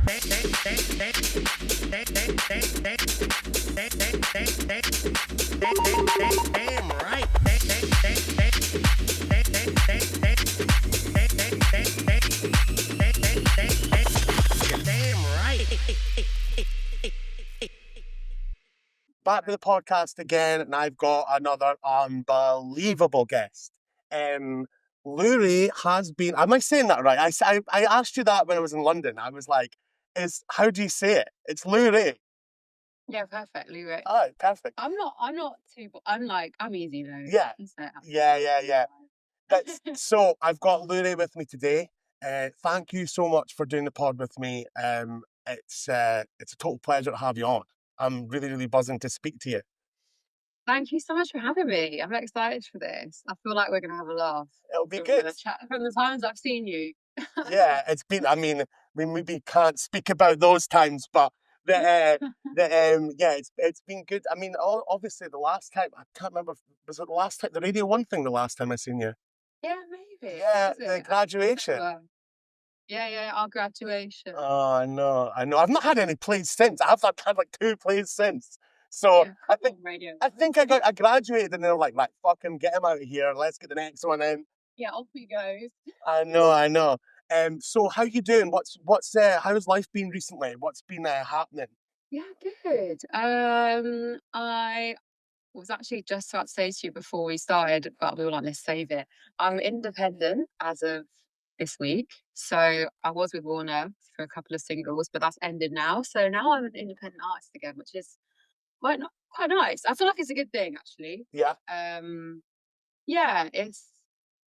Damn right. Damn right. Back to the podcast again, and I've got another unbelievable guest. Lu.Re has been. Am I saying that right? I asked you that when I was in London. I was like, how do you say it? It's Lu.Re. Yeah, perfect, Lu.Re. Oh, perfect. I'm easy though. Yeah. I can say it. Yeah. So I've got Lu.Re with me today. Thank you so much for doing the pod with me. It's a total pleasure to have you on. I'm really, really buzzing to speak to you. Thank you so much for having me. I'm excited for this. I feel like we're going to have a laugh. It'll be good. From the times I've seen you. Yeah, it's been. I mean, we maybe can't speak about those times, but yeah, it's been good. I mean, obviously the last time I can't remember. Was it the last time the Radio One thing? The last time I seen you? Yeah, maybe. Yeah, the graduation. Yeah, our graduation. Oh, I know. I've not had any plays since. I've had like 2 plays since. So Yeah, I think I graduated and they were like, fuck him, get him out of here. Let's get the next one in. Yeah, off he goes. I know. So how you doing? How's life been recently? What's been happening? Yeah, good. I was actually just about to say to you before we started, but we were like, let's save it. I'm independent as of this week. So I was with Warner for a couple of singles, but that's ended now. So now I'm an independent artist again, which is quite nice. I feel like it's a good thing, actually. Yeah. Yeah,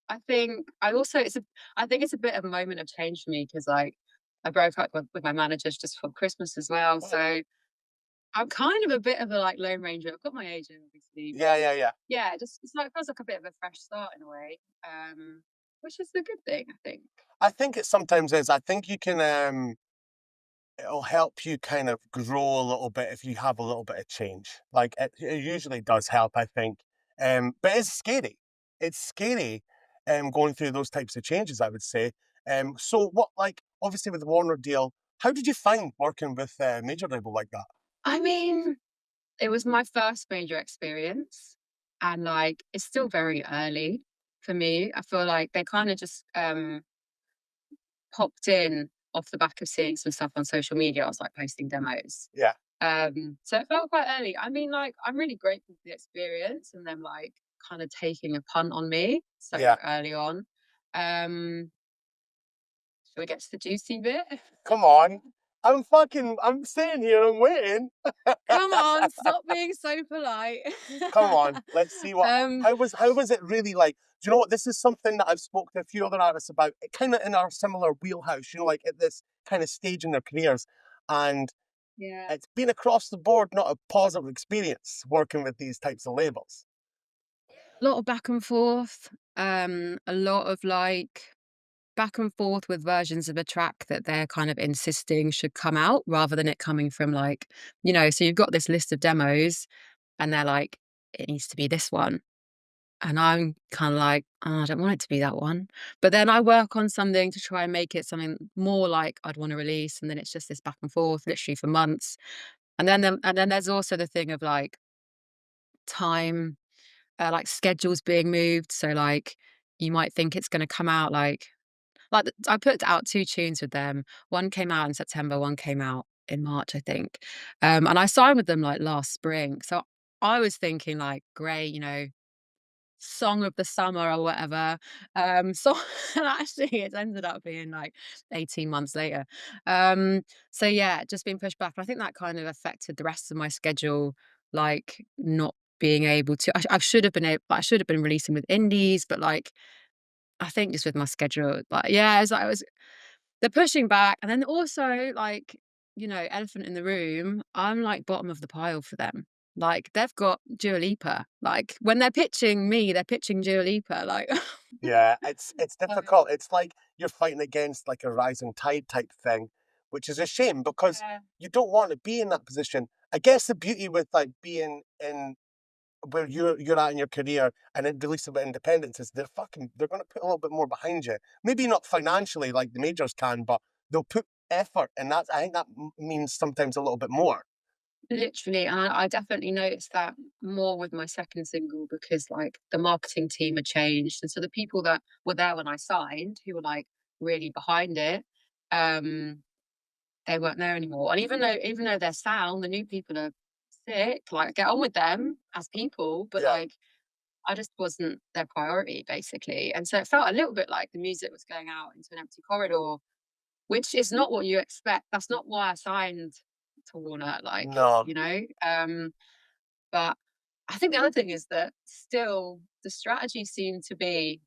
I think it's a bit of a moment of change for me because like I broke up with my managers just for Christmas as well. So I'm kind of a bit of a like Lone Ranger. I've got my agent, obviously. Yeah. Yeah, it's like feels like a bit of a fresh start in a way, which is a good thing, I think. I think it sometimes is. I think you can it'll help you kind of grow a little bit if you have a little bit of change. Like it usually does help, I think. But it's scary. It's scary going through those types of changes, I would say. So what, like, obviously with the Warner deal, how did you find working with a major label like that? I mean, it was my first major experience, and like it's still very early for me. I feel like they kind of just popped in off the back of seeing some stuff on social media. I was like posting demos. Yeah. So it felt quite early. I mean, like, I'm really grateful for the experience and them like kind of taking a punt on me so early on. Shall we get to the juicy bit? Come on. I'm sitting here, I'm waiting. Come on, stop being so polite. Come on, let's see what. How was it really like? Do you know what? This is something that I've spoken to a few other artists about, kind of in our similar wheelhouse, like at this kind of stage in their careers. And it's been across the board not a positive experience working with these types of labels. A lot of back and forth, a lot of like back and forth with versions of a track that they're kind of insisting should come out rather than it coming from like, so you've got this list of demos and they're like, it needs to be this one. And I'm kind of like, oh, I don't want it to be that one. But then I work on something to try and make it something more like I'd want to release. And then it's just this back and forth literally for months. And then there's also the thing of like time, like schedules being moved. So like you might think it's going to come out like I put out 2 tunes with them. One came out in September, one came out in March, I think. And I signed with them like last spring. So I was thinking like, great, song of the summer or whatever. So and actually it ended up being like 18 months later. So yeah, just being pushed back. I think that kind of affected the rest of my schedule, like not being able to. I should have been able. I should have been releasing with indies, but like I think just with my schedule, but yeah, it was they're pushing back, and then also like elephant in the room. I'm like bottom of the pile for them. Like they've got Dua Lipa. Like when they're pitching me, they're pitching Dua Lipa. Like Yeah, it's difficult. It's like you're fighting against like a rising tide type thing, which is a shame because you don't want to be in that position. I guess the beauty with like being in where you're at in your career and then release a bit of independence is they're going to put a little bit more behind you. Maybe not financially like the majors can, but they'll put effort, and that's I think that means sometimes a little bit more. Literally, and I definitely noticed that more with my second single because like the marketing team had changed. And so the people that were there when I signed, who were like really behind it, um, they weren't there anymore. And even though they're sound, the new people are sick, like get on with them as people, but Yeah, like I just wasn't their priority basically. And so it felt a little bit like the music was going out into an empty corridor, which is not what you expect. That's not why I signed to Warner, like, no, you know? But I think the other thing is that still the strategy seemed to be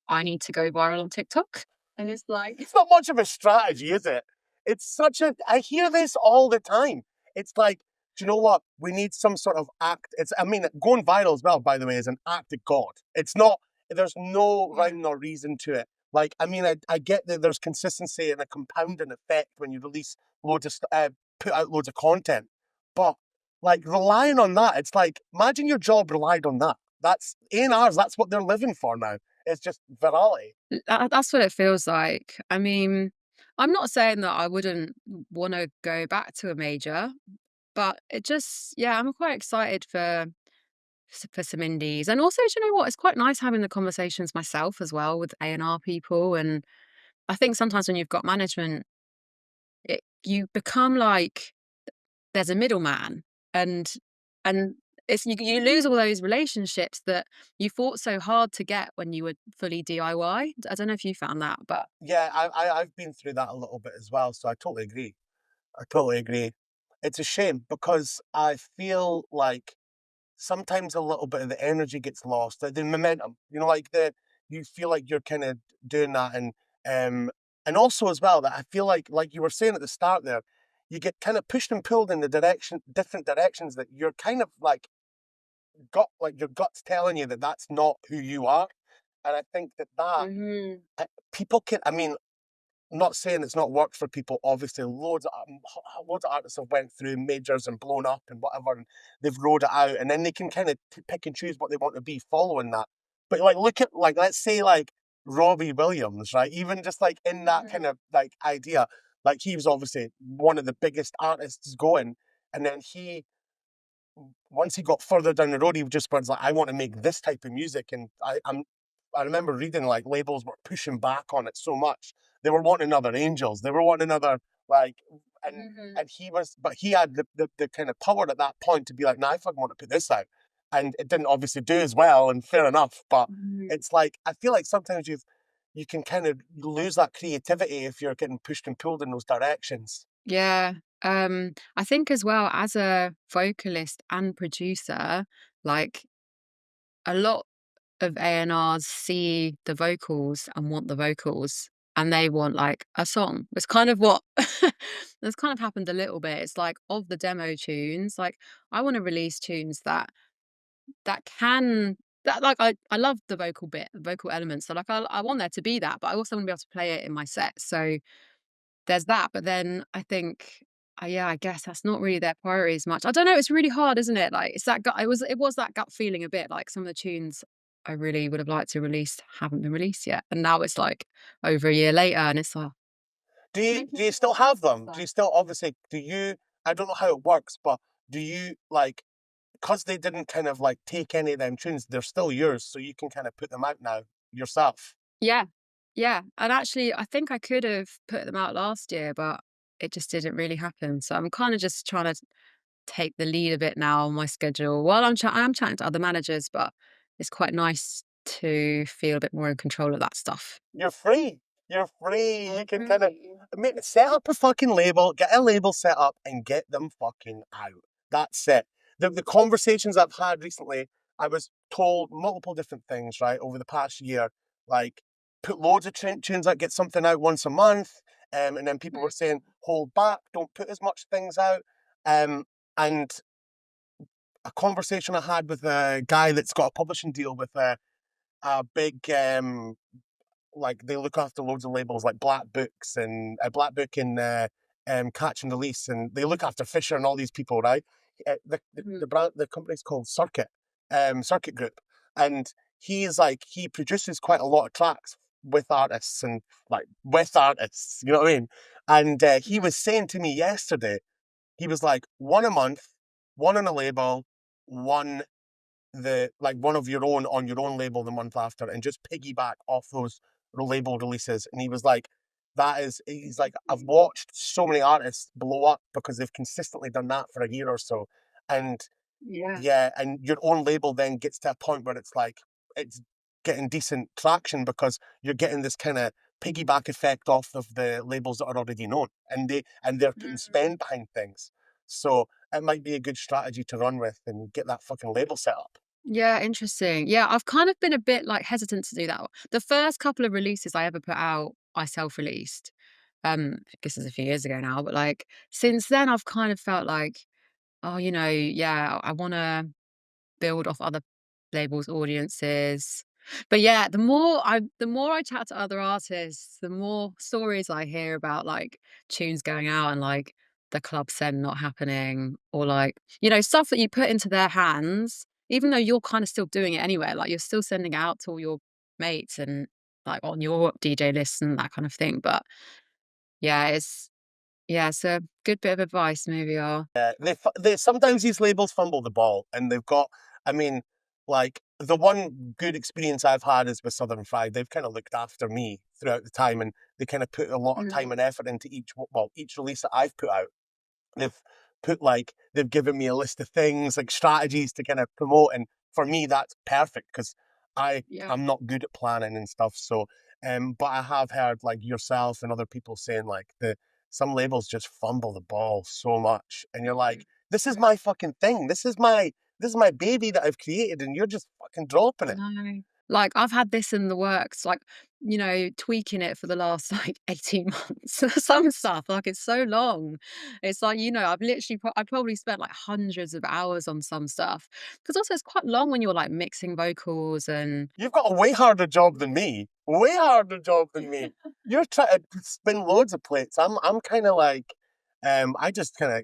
I need to go viral on TikTok. And it's like, it's not much of a strategy, is it? It's such a. I hear this all the time. It's like, do you know what? We need some sort of act. It's. I mean, going viral as well, by the way, is an act of God. It's not. There's no yeah. rhyme nor reason to it. Like, I mean, I get that there's consistency and a compounding effect when you release loads of put out loads of content, but like relying on that, it's like imagine your job relied on that. That's A&Rs. That's what they're living for now. It's just virality. That's what it feels like. I mean, I'm not saying that I wouldn't want to go back to a major, but it just, yeah, I'm quite excited for some indies. And also, do you know what? It's quite nice having the conversations myself as well with A&R people. And I think sometimes when you've got management, you become like there's a middleman, and and you lose all those relationships that you fought so hard to get when you were fully DIY. I don't know if you found that, but Yeah, I've been through that a little bit as well, so I totally agree. I totally agree. It's a shame because I feel like sometimes a little bit of the energy gets lost, the momentum. You know, like the you feel like you're kind of doing that, um, and also as well that I feel like you were saying at the start there, you get kind of pushed and pulled in the different directions that you're kind of like like your gut's telling you that that's not who you are, and I think that Mhm. people can. I mean, I'm not saying it's not worked for people. Obviously, loads of artists have went through majors and blown up and whatever, and they've rode it out, and then they can kind of pick and choose what they want to be following that. But like, look at like let's say like Robbie Williams, right? Even just like in that kind of like idea, like he was obviously one of the biggest artists going, and then he once he got further down the road, he just was like, I want to make this type of music. And I remember reading like labels were pushing back on it so much. They were wanting another Angels. They were wanting another like Mhm. and he was but he had the kind of power at that point to be like, nah, I fucking want to put this out. And it didn't obviously do as well, and fair enough. But Mhm. it's like I feel like sometimes you can kind of lose that creativity if you're getting pushed and pulled in those directions. Yeah. I think as well as a vocalist and producer, like a lot of A&Rs see the vocals and want the vocals, and they want like a song. It's kind of what that's kind of happened a little bit. It's like of the demo tunes, like I want to release tunes that can that like I love the vocal bit, the vocal elements. So like I want there to be that, but I also want to be able to play it in my set. So there's that. But then I think yeah, I guess that's not really their priority as much. I don't know, it's really hard, isn't it? Like it's that gut it was that gut feeling a bit like some of the tunes I really would have liked to release haven't been released yet. And now it's like over a year later and it's like making Do you sure still have it's them? Do you like still obviously do you I don't know how it works, but do you like because they didn't kind of like take any of them tunes, they're still yours, so you can kind of put them out now yourself. yeah. Yeah. And actually I think I could have put them out last year, but it just didn't really happen. So I'm kind of just trying to take the lead a bit now on my schedule. While I am chatting to other managers, but it's quite nice to feel a bit more in control of that stuff. You're free. You're free. You can kind of Agree. set up a fucking label, get a label set up, and get them fucking out. That's it. The conversations I've had recently, I was told multiple different things, right, over the past year, like put loads of tunes out, get something out once a month, and then people were saying hold back, don't put as much things out, and a conversation I had with a guy that's got a publishing deal with a big like they look after loads of labels like Black Books and Black Book and Catch and Release, and they look after Fisher and all these people, right? Mhm. The company's called Circuit Group, and he produces quite a lot of tracks with artists and like with artists, you know what I mean? And he was saying to me yesterday, he was like, one a month, one on a label, one one of your own on your own label the month after, and just piggyback off those label releases. And he was like, he's like, I've watched so many artists blow up because they've consistently done that for a year or so. And Yeah. yeah, and your own label then gets to a point where it's like it's getting decent traction because you're getting this kind of piggyback effect off of the labels that are already known, and they're putting Mm. spend behind things. So it might be a good strategy to run with and get that fucking label set up. Yeah, interesting. Yeah, I've kind of been a bit, like, hesitant to do that. The first couple of releases I ever put out, I self-released. This is a few years ago now, but, like, since then, I've kind of felt like, "Oh, yeah, I wanna build off other labels' audiences." But yeah, the more I chat to other artists, the more stories I hear about, like, tunes going out and, like, the club send not happening, or, like, stuff that you put into their hands, even though you're kinda still doing it anyway, like, you're still sending it out to all your mates and, like, on your DJ list and that kind of thing. But yeah, it's a good bit of advice maybe I'll. They sometimes these labels fumble the ball, and they've got. I mean, like the one good experience I've had is with Southern Fried. They've kind of looked after me throughout the time, and they kind of put a lot of time Mm, and effort into each release that I've put out. They've they've given me a list of things like strategies to kind of promote, and for me that's perfect because I yeah. I'm not good at planning and stuff. So, but I have heard like yourself and other people saying like the some labels just fumble the ball so much, and you're like, Mm. this is my fucking thing. This is my baby that I've created, and you're just fucking dropping I it. know. Like, I've had this in the works, like, tweaking it for the last, like, 18 months. Some stuff, like, it's so long. It's like, I've probably spent, like, hundreds of hours on some stuff. Because also it's quite long when you're, like, mixing vocals and You've got a way harder job than me. Way harder job than me. You're trying to spin loads of plates. I'm kind of like, I just kind of,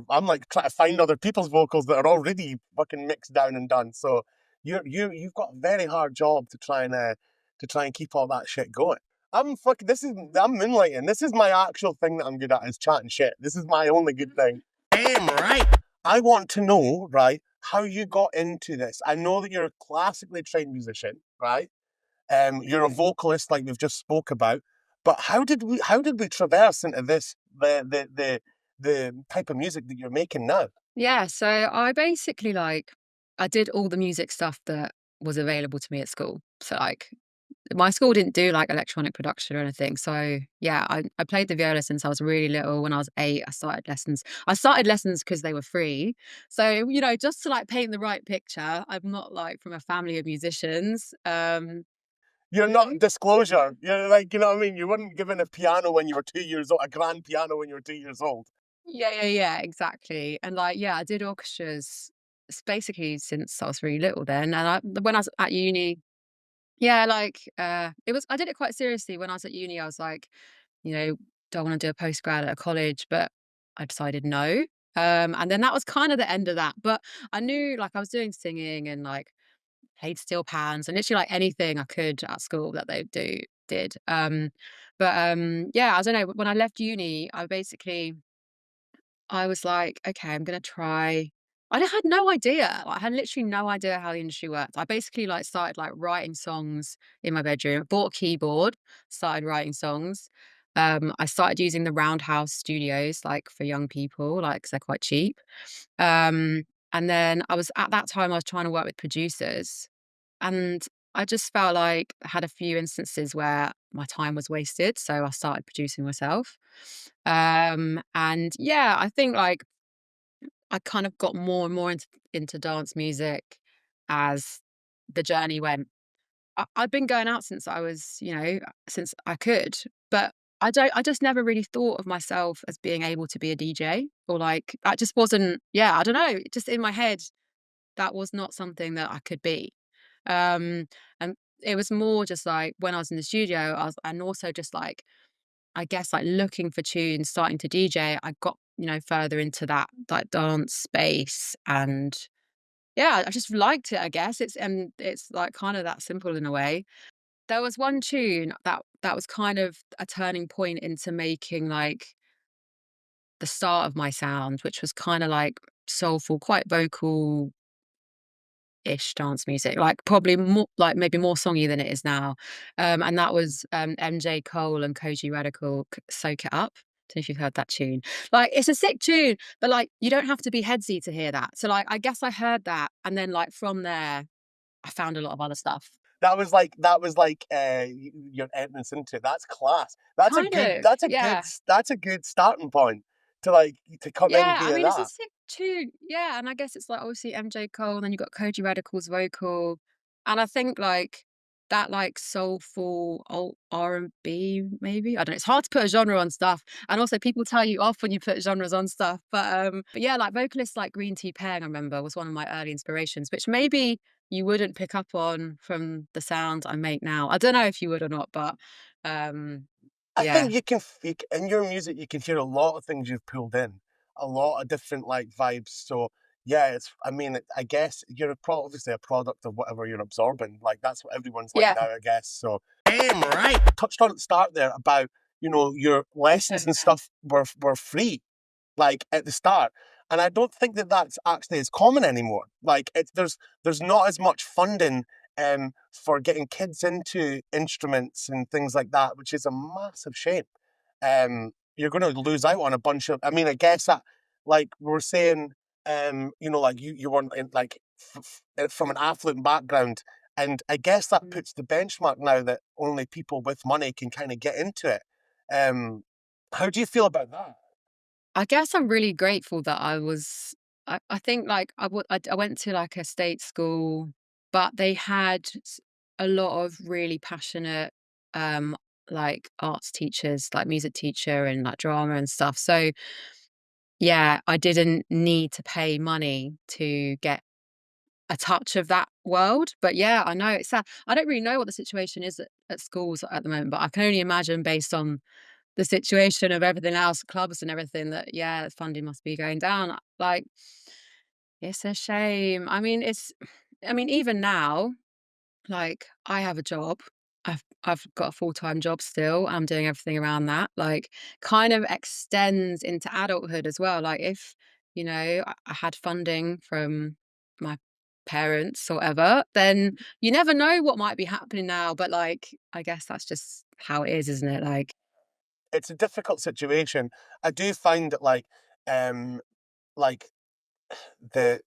I'm like trying to find other people's vocals that are already fucking mixed down and done. So you've got a very hard job to try and keep all that shit going. I'm moonlighting. This is my actual thing that I'm good at is chatting shit. This is my only good thing. Damn right. I want to know, right, how you got into this. I know that you're a classically trained musician, right? You're a vocalist, like we've just spoke about. But how did we traverse into this the type of music that you're making now? yeah, so I basically, like, I did all the music stuff that was available to me at school. So, like, my school didn't do, like, electronic production or anything, so, yeah, I played the viola since I was really little. When I was 8, I started lessons. I started lessons because they were free. So, just to, like, paint the right picture, I'm not, like, from a family of musicians. You're not disclosure. You're like, you know what I mean? You weren't given a piano when you were 2 years old, a grand piano when you were 2 years old. Yeah, yeah, yeah, exactly. And, like, yeah, I did orchestras basically since I was really little then. And when I was at uni, yeah, like, I did it quite seriously when I was at uni. I was like, you know, do I want to do a postgrad at a college? But I decided no. And then that was kind of the end of that. But I knew, like, I was doing singing and, like, played steel pans and literally, like, anything I could at school that they did. Yeah, I don't know. When I left uni, I was like, okay, I'm gonna try. Had no idea. Like, I had literally no idea how the industry worked. I basically, like, started, like, writing songs in my bedroom. Bought a keyboard, started writing songs. I started using the Roundhouse studios, like, for young people, like, 'cause they're quite cheap. Um, and then at that time I was trying to work with producers, and I just felt like I had a few instances where my time was wasted, so I started producing myself. And yeah, I think, like, I kind of got more and more into dance music as the journey went. I've been going out since I was, since I could, but I just never really thought of myself as being able to be a DJ, or, like, that just wasn't, yeah, I don't know, just in my head, that was not something that I could be. Um, and it was more just like when I was in the studio, and also just, like, I guess, like, looking for tunes, starting to DJ, I got, further into that, like, dance space. And yeah, I just liked it, I guess. It's like, kind of that simple in a way. There was one tune that that was kind of a turning point into making, like, the start of my sound, which was kinda, like, soulful, quite vocal ish dance music, like probably more like maybe more songy than it is now. And that was MJ Cole and Koji Radical Soak It Up. Don't know if you've heard that tune. Like it's a sick tune, but like you don't have to be headsy to hear that. So like I guess I heard that and then like from there I found a lot of other stuff. Your entrance into it. That's class. Kind of. Yeah. That's a good starting point to like to come in Yeah, I via mean, it's a that. sick tune. Yeah, and I guess it's like obviously MJ Cole, and then you got Koji Radical's vocal, and I think like that like soulful alt R&B maybe. I don't know. It's hard to put a genre on stuff, and also people tell you off when you put genres on stuff. But yeah, like vocalists like Green Tea Peng, I remember was one of my early inspirations, which maybe you wouldn't pick up on from the sound I make now. I don't know if you would or not, but um, I think yeah, in your music you can hear a lot of things you've pulled in, a lot of different like vibes. So yeah, I guess you're obviously a product of whatever you're absorbing. Like that's what everyone's like yeah. now, I guess. So damn right. Touched on at the start there about your lessons and stuff were free like at the start. And I don't think that that's actually as common anymore. Like there's not as much funding for getting kids into instruments and things like that, which is a massive shame. You're going to lose out on a bunch of. I mean, I guess that like we're saying, like you weren't in, like from an affluent background, and I guess that puts the benchmark now that only people with money can kind of get into it. How do you feel about that? I guess I'm really grateful that I think, like, I went to, like, a state school, but they had a lot of really passionate, um, like, arts teachers, like music teacher and, like, drama and stuff, so, yeah, I didn't need to pay money to get a touch of that world, but yeah, I know it's sad. I don't really know what the situation is at schools at the moment, but I can only imagine based on the situation of everything else, clubs and everything that, yeah, funding must be going down. Like, it's a shame. I mean, even now, like, I have a job. I've got a full-time job still. I'm doing everything around that. Like, kind of extends into adulthood as well. Like, if, I had funding from my parents or whatever, then you never know what might be happening now. But like, I guess that's just how it is, isn't it? Like, It's a difficult situation. I do find that um, like the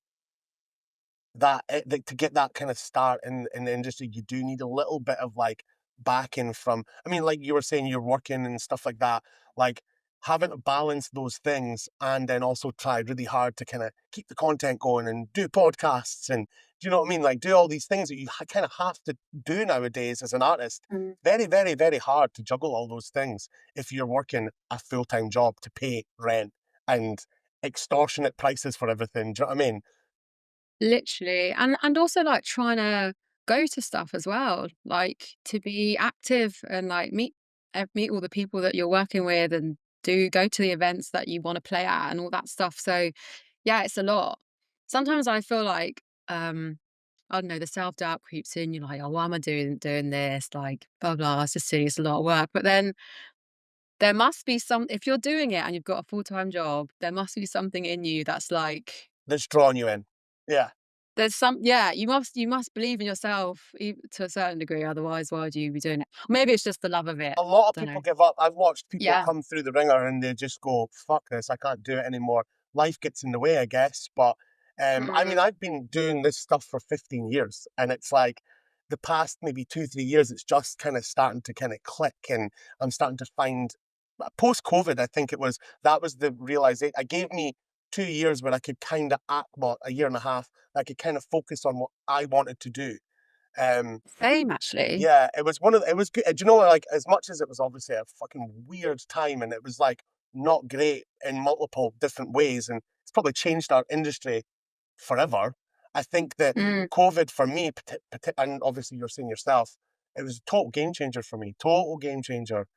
to get that kind of start in the industry, you do need a little bit of like backing from. I mean, like you were saying, you're working and stuff like that. Like having to balance those things and then also try really hard to kind of keep the content going and do podcasts and do you know what I mean? Like do all these things that you kind of have to do nowadays as an artist. Very, very, very hard to juggle all those things if you're working a full-time job to pay rent and extortionate prices for everything. Do you know what I mean? literally, and also, like, trying to go to stuff as well, like, to be active and, like, meet all the people that you're working with and do go to the events that you wanna play at and all that stuff, so, yeah, it's a lot. Sometimes I feel like, I don't know, the self-doubt creeps in, you're like, "Oh, why am I doing this?" Like, blah, blah, it's just silly, it's a lot of work, but then there must be some if you're doing it and you've got a full-time job, there must be something in you that's like That's drawing you in. Yeah. yeah, you must believe in yourself to a certain degree, otherwise why would you be doing it? Maybe it's just the love of it. A lot of Don't people know. give up. I've watched people Yeah. come through the ringer and they just go, "Fuck this! I can't do it anymore." Life gets in the way, I guess. But I mean, Mm. I've been doing this stuff for 15 years, and it's like the past maybe 2, 3 years, it's just kind of starting to kind of click, and I'm starting to find. Post COVID, I think that was the realization. I gave me 2 years where I could kind of act, well, a year and a half. I could kind of focus on what I wanted to do. Um, Same actually. yeah, it was good. Do you know, like, as much as it was obviously a fucking weird time and it was like not great in multiple different ways, and it's probably changed our industry forever. I think that Mm. COVID for me, and obviously you're seeing yourself, it was a total game changer for me. Total game changer.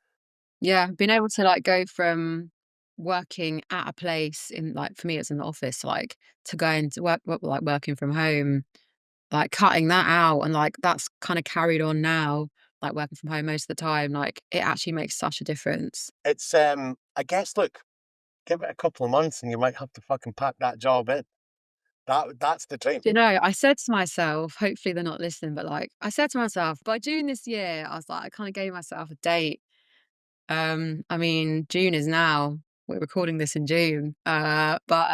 Yeah, being able to, like, go from working at a place in like, for me, it's in the office, like, to going to like, working from home, like, cutting that out and, like, that's kinda carried on now. like working from home most of the time, like it actually makes such a difference. It's I guess look, give it a couple of months and you might have to fucking pack that job in. That's the dream. You know, I said to myself, hopefully they're not listening, but like I said to myself, by June this year, I was like, I kind of gave myself a date. I mean, June is now. We're recording this in June. But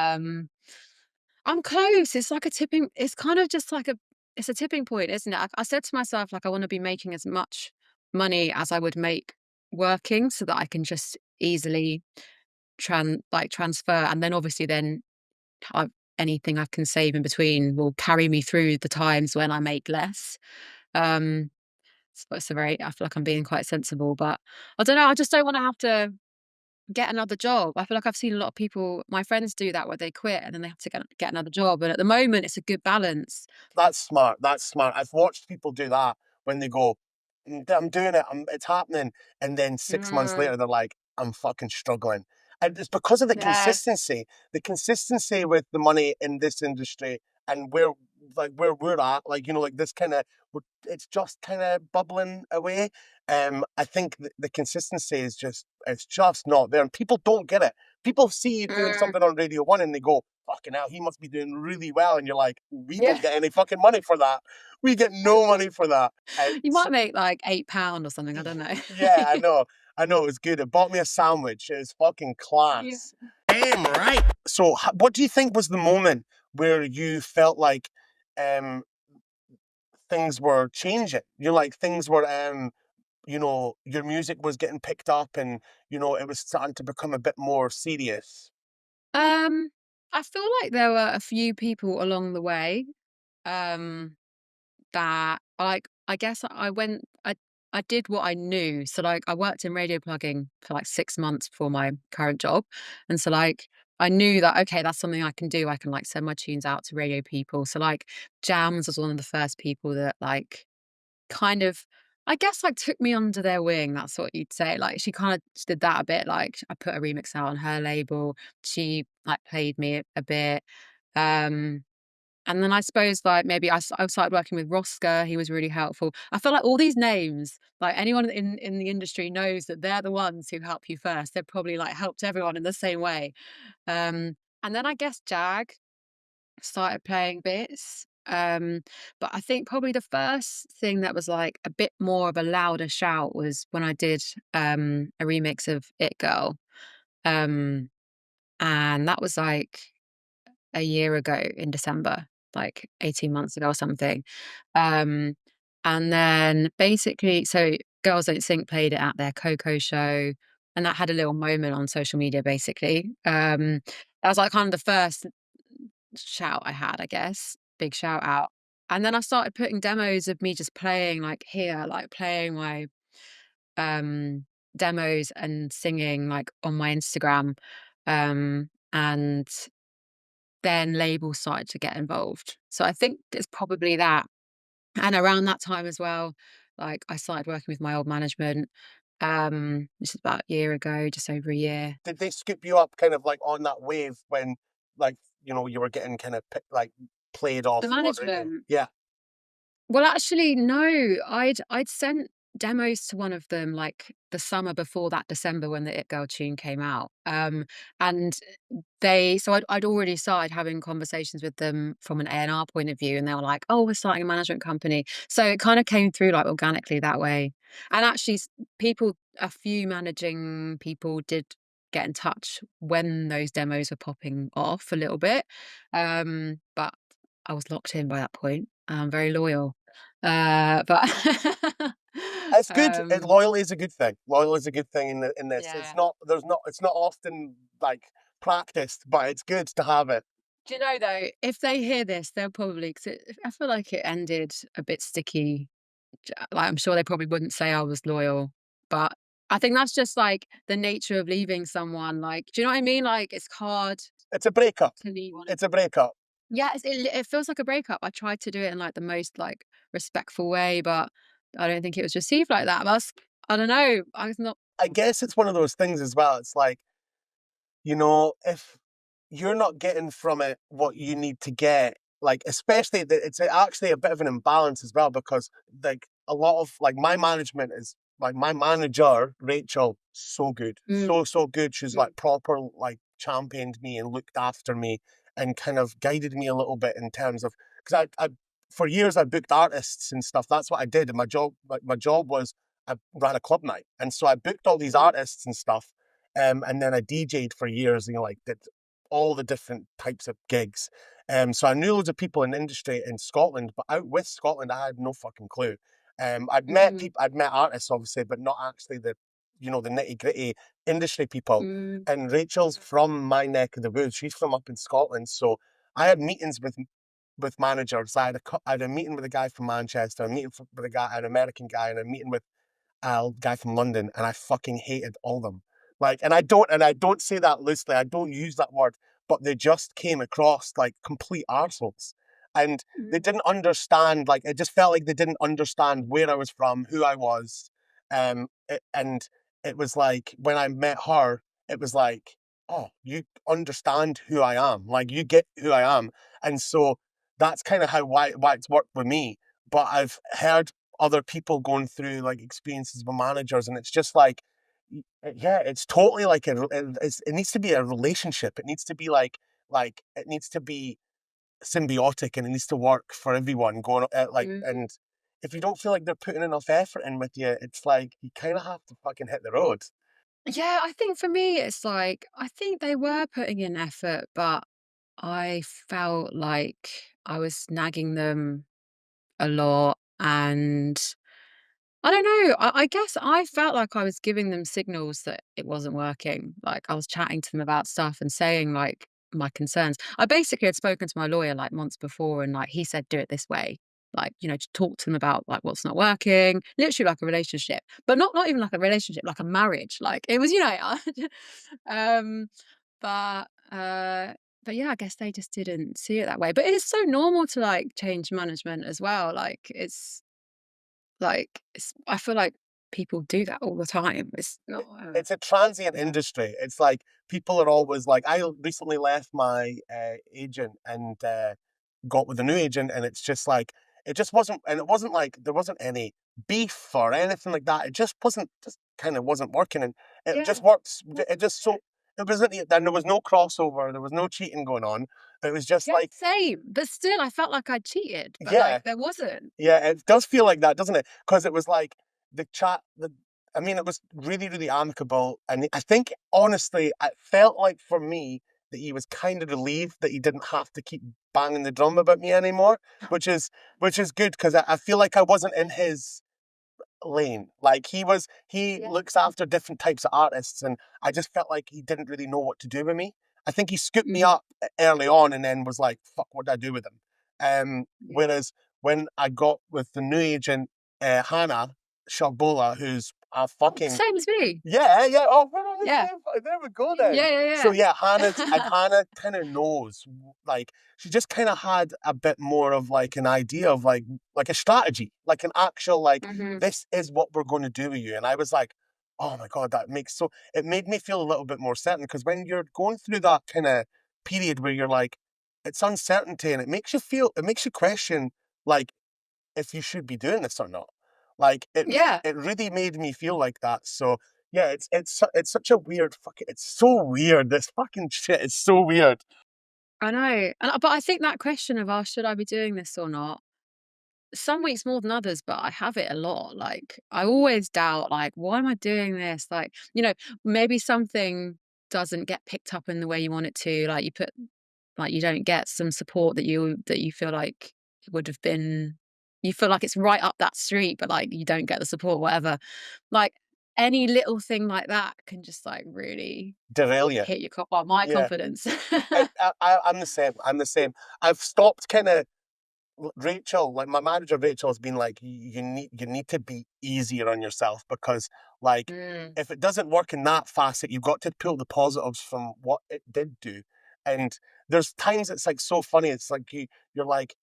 I'm close. It's like a tipping, it's kind of just like it's a tipping point, isn't it? I said to myself, like, I want to be making as much money as I would make working so that I can just easily transfer. And then obviously then I, anything I can save in between will carry me through the times when I make less. Um, so it's a very, I feel like I'm being quite sensible, but I don't know. I just don't want to have to get another job. I feel like I've seen a lot of people, my friends do that where they quit and then they have to get another job. And at the moment, it's a good balance. That's smart. That's smart. I've watched people do that when they go, I'm doing it. It's happening." And then 6 months Mm, later, they're like, "I'm fucking struggling." And it's because of yeah. the consistency with the money in this industry and where we're at, like, like this kind of, it's just kind of bubbling away. I think the consistency it's just not there. And people don't get it. People see you doing Mm, something on Radio 1 and they go, fucking hell, he must be doing really well. And you're like, we yeah. don't get any fucking money for that. We get no money for that. You So, might make like £8 or something. I don't know. yeah, I know. I know it was good. It bought me a sandwich. It was fucking Yeah. class. Right. So, what do you think was the moment where you felt like um, things were changing? You're like things were, your music was getting picked up, and it was starting to become a bit more serious. Um, I feel like there were a few people along the way. Um, That, like, I guess I did what I knew. So, like, I worked in radio plugging for, like, 6 months before my current job, and so, like, I knew that, okay, that's something I can do. I can, like, send my tunes out to radio people. So, like, Jams was one of the first people that, like, kind of, I guess, like, took me under their wing, that's what you'd say. Like, she kinda did that a bit, like, I put a remix out on her label. She, like, played me a bit. Um and then I suppose, like, maybe I started working with Rosker, he was really helpful. I feel like all these names, like, anyone in the industry knows that they're the ones who help you first. They've probably, like, helped everyone in the same way. And then I guess Jag started playing bits. But I think probably the first thing that was, like, a bit more of a louder shout was when I did, a remix of It Girl. Um, and that was, like, a year ago in December, like 18 months ago or something. Um, and then basically, so Girls Don't Sing played it at their Coco show, and that had a little moment on social media, basically. That was like kind of the first shout I had, I guess, big shout out. And then I started putting demos of me just playing like here, like playing my um demos and singing like on my Instagram. And then labels started to get involved. So I think it's probably that. And around that time as well, like I started working with my old management. This is about a year ago, just over a year. Did they scoop you up kind of like on that wave when, like, you were getting kind of like played The off on radio? management. Yeah. Well, actually, no. I'd sent demos to one of them like the summer before that December when the It Girl tune came out. And I'd already started having conversations with them from an A&R point of view, and they were like, "Oh, we're starting a management company." So it kind of came through like organically that way. And actually, a few managing people did get in touch when those demos were popping off a little bit. But I was locked in by that point. I'm very loyal. But It's good. um, Loyalty is a good thing. Loyalty is a good thing in this. yeah. It's not often like practiced, but it's good to have it. Do you know though, if they hear this, they'll probably, because I feel like it ended a bit sticky. Like I'm sure they probably wouldn't say I was loyal, but I think that's just like the nature of leaving someone. Like, do you know what I mean? Like it's hard It's a breakup. to leave on. It's a breakup. Yeah, it feels like a breakup. I tried to do it in, like, the most, like, respectful way, but I don't think it was received like that. That's I don't know. I was not. I guess it's one of those things as well. It's like, if you're not getting from it what you need to get, like, especially that it's actually a bit of an imbalance as well because, like, a lot of like my management is like my manager, Rachel, so good. Mm, So good. She's mm, like proper like championed me and looked after me and kind of guided me a little bit in terms of because I for years I booked artists and stuff. That's what I did. And my job was I ran a club night. And so I booked all these mm, artists and stuff. And then I DJ'd for years, like did all the different types of gigs. So I knew loads of people in the industry in Scotland, but out with Scotland, I had no fucking clue. I'd met mhm, people, I'd met artists, obviously, but not actually the nitty gritty industry people. mm, And Rachel's from my neck of the woods. She's from up in Scotland, so I had meetings with managers. I had a meeting with a guy from Manchester, a meeting with a guy, an American guy, and a meeting with a guy from London, and I fucking hated all of them. Like, and I don't say that loosely. I don't use that word, but they just came across like complete arseholes, and they mm, didn't understand. Like, it just felt like they didn't understand where I was from, who I was, and it was like when I met her, it was like, oh, you understand who I am. Like, you get who I am, and so that's kind of how why it's worked with me. But I've heard other people going through like experiences with managers, and it's just like, yeah, it's totally like it needs to be a relationship. It needs to be like it needs to be symbiotic, and it needs to work for everyone. Going like, mm. and if you don't feel like they're putting enough effort in with you, it's like you kind of have to fucking hit the road. Yeah, I think for me, it's like, I think they were putting in effort, but I felt like I was nagging them a lot. And I don't know, I guess I felt like I was giving them signals that it wasn't working. Like, I was chatting to them about stuff and saying, like, my concerns. I basically had spoken to my lawyer, like, months before, and, like, he said, "Do it this way." Like, to talk to them about, like, what's not working, literally like a relationship, but not even like a relationship, like a marriage. Like, it was, um, but, uh but yeah, I guess they just didn't see it that way. But it's so normal to, like, change management as well. I feel like people do that all the time. It's not, It's a transient yeah. industry. It's like people are always like, I recently left my agent and got with a new agent, and it's just like it just wasn't, and it wasn't like there wasn't any beef or anything like that. It just wasn't, just kind of wasn't working, and it Yeah. just works. It just so it wasn't, and there was no crossover, there was no cheating going on. It was just Yeah, like, same. But still, I felt like I cheated, but, yeah, like, there wasn't. yeah, it does feel like that, doesn't it? Because it was like the chat. I mean, it was really, really amicable, and I think honestly, it felt like for me that he was kind of relieved that he didn't have to keep banging the drum about me anymore, which is good because I feel like I wasn't in his lane. Like he Yeah. looks after different types of artists, and I just felt like he didn't really know what to do with me. I think he scooped me Mhm. up early on, and then was like, "Fuck, what do I do with him?" Yeah. Whereas when I got with the new agent, Hannah Shalbola, who's a fucking Same as me. yeah, yeah. Oh, we're on the Yeah. same. There we go then. Yeah, So yeah, yeah, yeah. Hannah kind of knows, like she just kind of had a bit more of like an idea of like a strategy, like an actual like Mhm. this is what we're going to do with you. And I was like, oh my god, that makes so. It made me feel a little bit more certain because when you're going through that kind of period where you're like, it's uncertainty, and it makes you question like if you should be doing this or not. Like Yeah, it really made me feel like that. So yeah, it's such a weird fucking. It's so weird. This fucking shit is so weird. I know. But I think that question of, "Oh, should I be doing this or not?" Some weeks more than others, but I have it a lot. Like, I always doubt, like, why am I doing this? Like, maybe something doesn't get picked up in the way you want it to. Like, you don't get some support that you feel like it would have been. You feel like it's right up that street, but like you don't get the support, whatever. Like, any little thing like that can just like really Derail you. hit well, my Yeah, confidence. I'm the same. I'm the same. I've stopped kind of Rachel, like my manager Rachel has been like, you need to be easier on yourself because like Mm, if it doesn't work in that facet, you've got to pull the positives from what it did do. And there's times it's like so funny. It's like you're like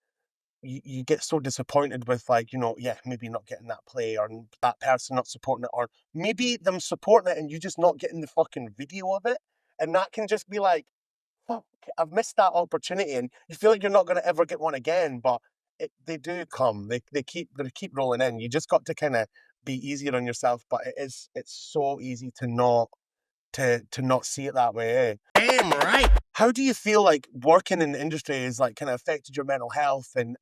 you get so disappointed with like, yeah, maybe not getting that play or that person not supporting it, or maybe them supporting it and you just not getting the fucking video of it. And that can just be like, fuck, I've missed that opportunity. And you feel like you're not going to ever get one again. But they do come. They keep rolling in. You just got to kind of be easier on yourself, but it's so easy to not see it that way. Eh? Damn right. How do you feel like working in the industry has like kind of affected your mental health and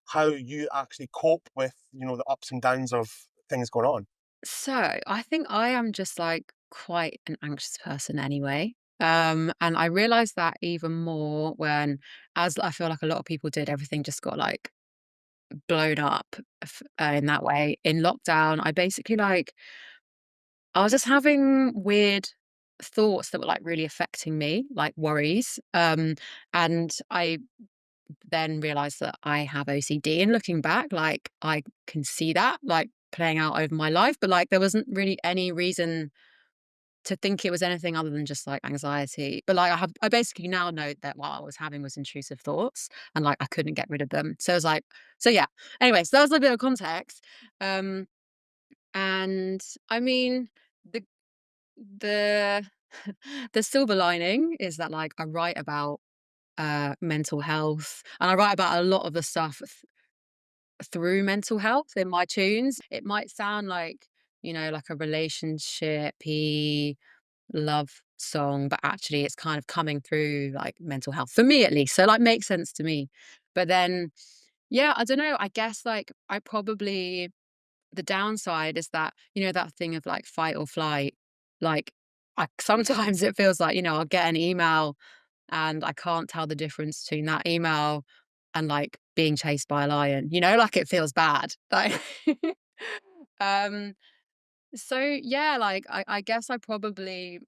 how you actually cope with the ups and downs of things going on? So, I think I am just, like, quite an anxious person anyway, and I realized that even more when as I feel like a lot of people did, everything just got, like, blown up in that way. In lockdown, I basically, like I was just having weird thoughts that were, like, really affecting me, like worries, and I then realized that I have OCD, and looking back, like, I can see that, like, playing out over my life, but, like, there wasn't really any reason to think it was anything other than just, like, anxiety. But, like, I basically now know that what I was having was intrusive thoughts and, like, I couldn't get rid of them. So, I was like so, yeah. Anyway, so that was a bit of context. Um, and I mean, the the the silver lining is that, like, I write about, mental health, and I write about a lot of the stuff through mental health in my tunes. It might sound like, like a relationshipy love song, but actually it's kind of coming through like mental health for me at least. So like makes sense to me. But then yeah, I don't know. I guess like I probably the downside is that, that thing of like fight or flight. Like I sometimes it feels like, I'll get an email and I can't tell the difference between that email and like being chased by a lion, like it feels bad. Like um so yeah, like I guess I probably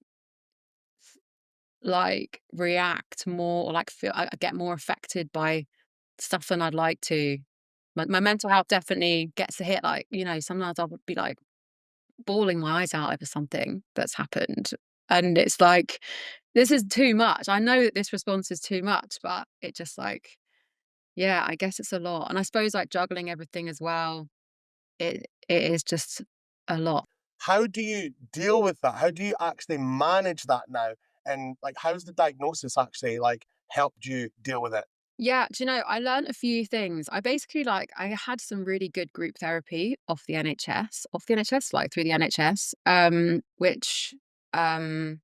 like react more or like feel I get more affected by stuff than I'd like to. My mental health definitely gets a hit. Like, sometimes I would be like bawling my eyes out over something that's happened. And it's like, this is too much. I know that this response is too much, but it just like, yeah, I guess it's a lot. And I suppose like juggling everything as well, it is just a lot. How do you deal with that? How do you actually manage that now? And like, how's the diagnosis actually like helped you deal with it? Yeah, do you know, I learned a few things. I basically like I had some really good group therapy off the NHS, like through the NHS, which um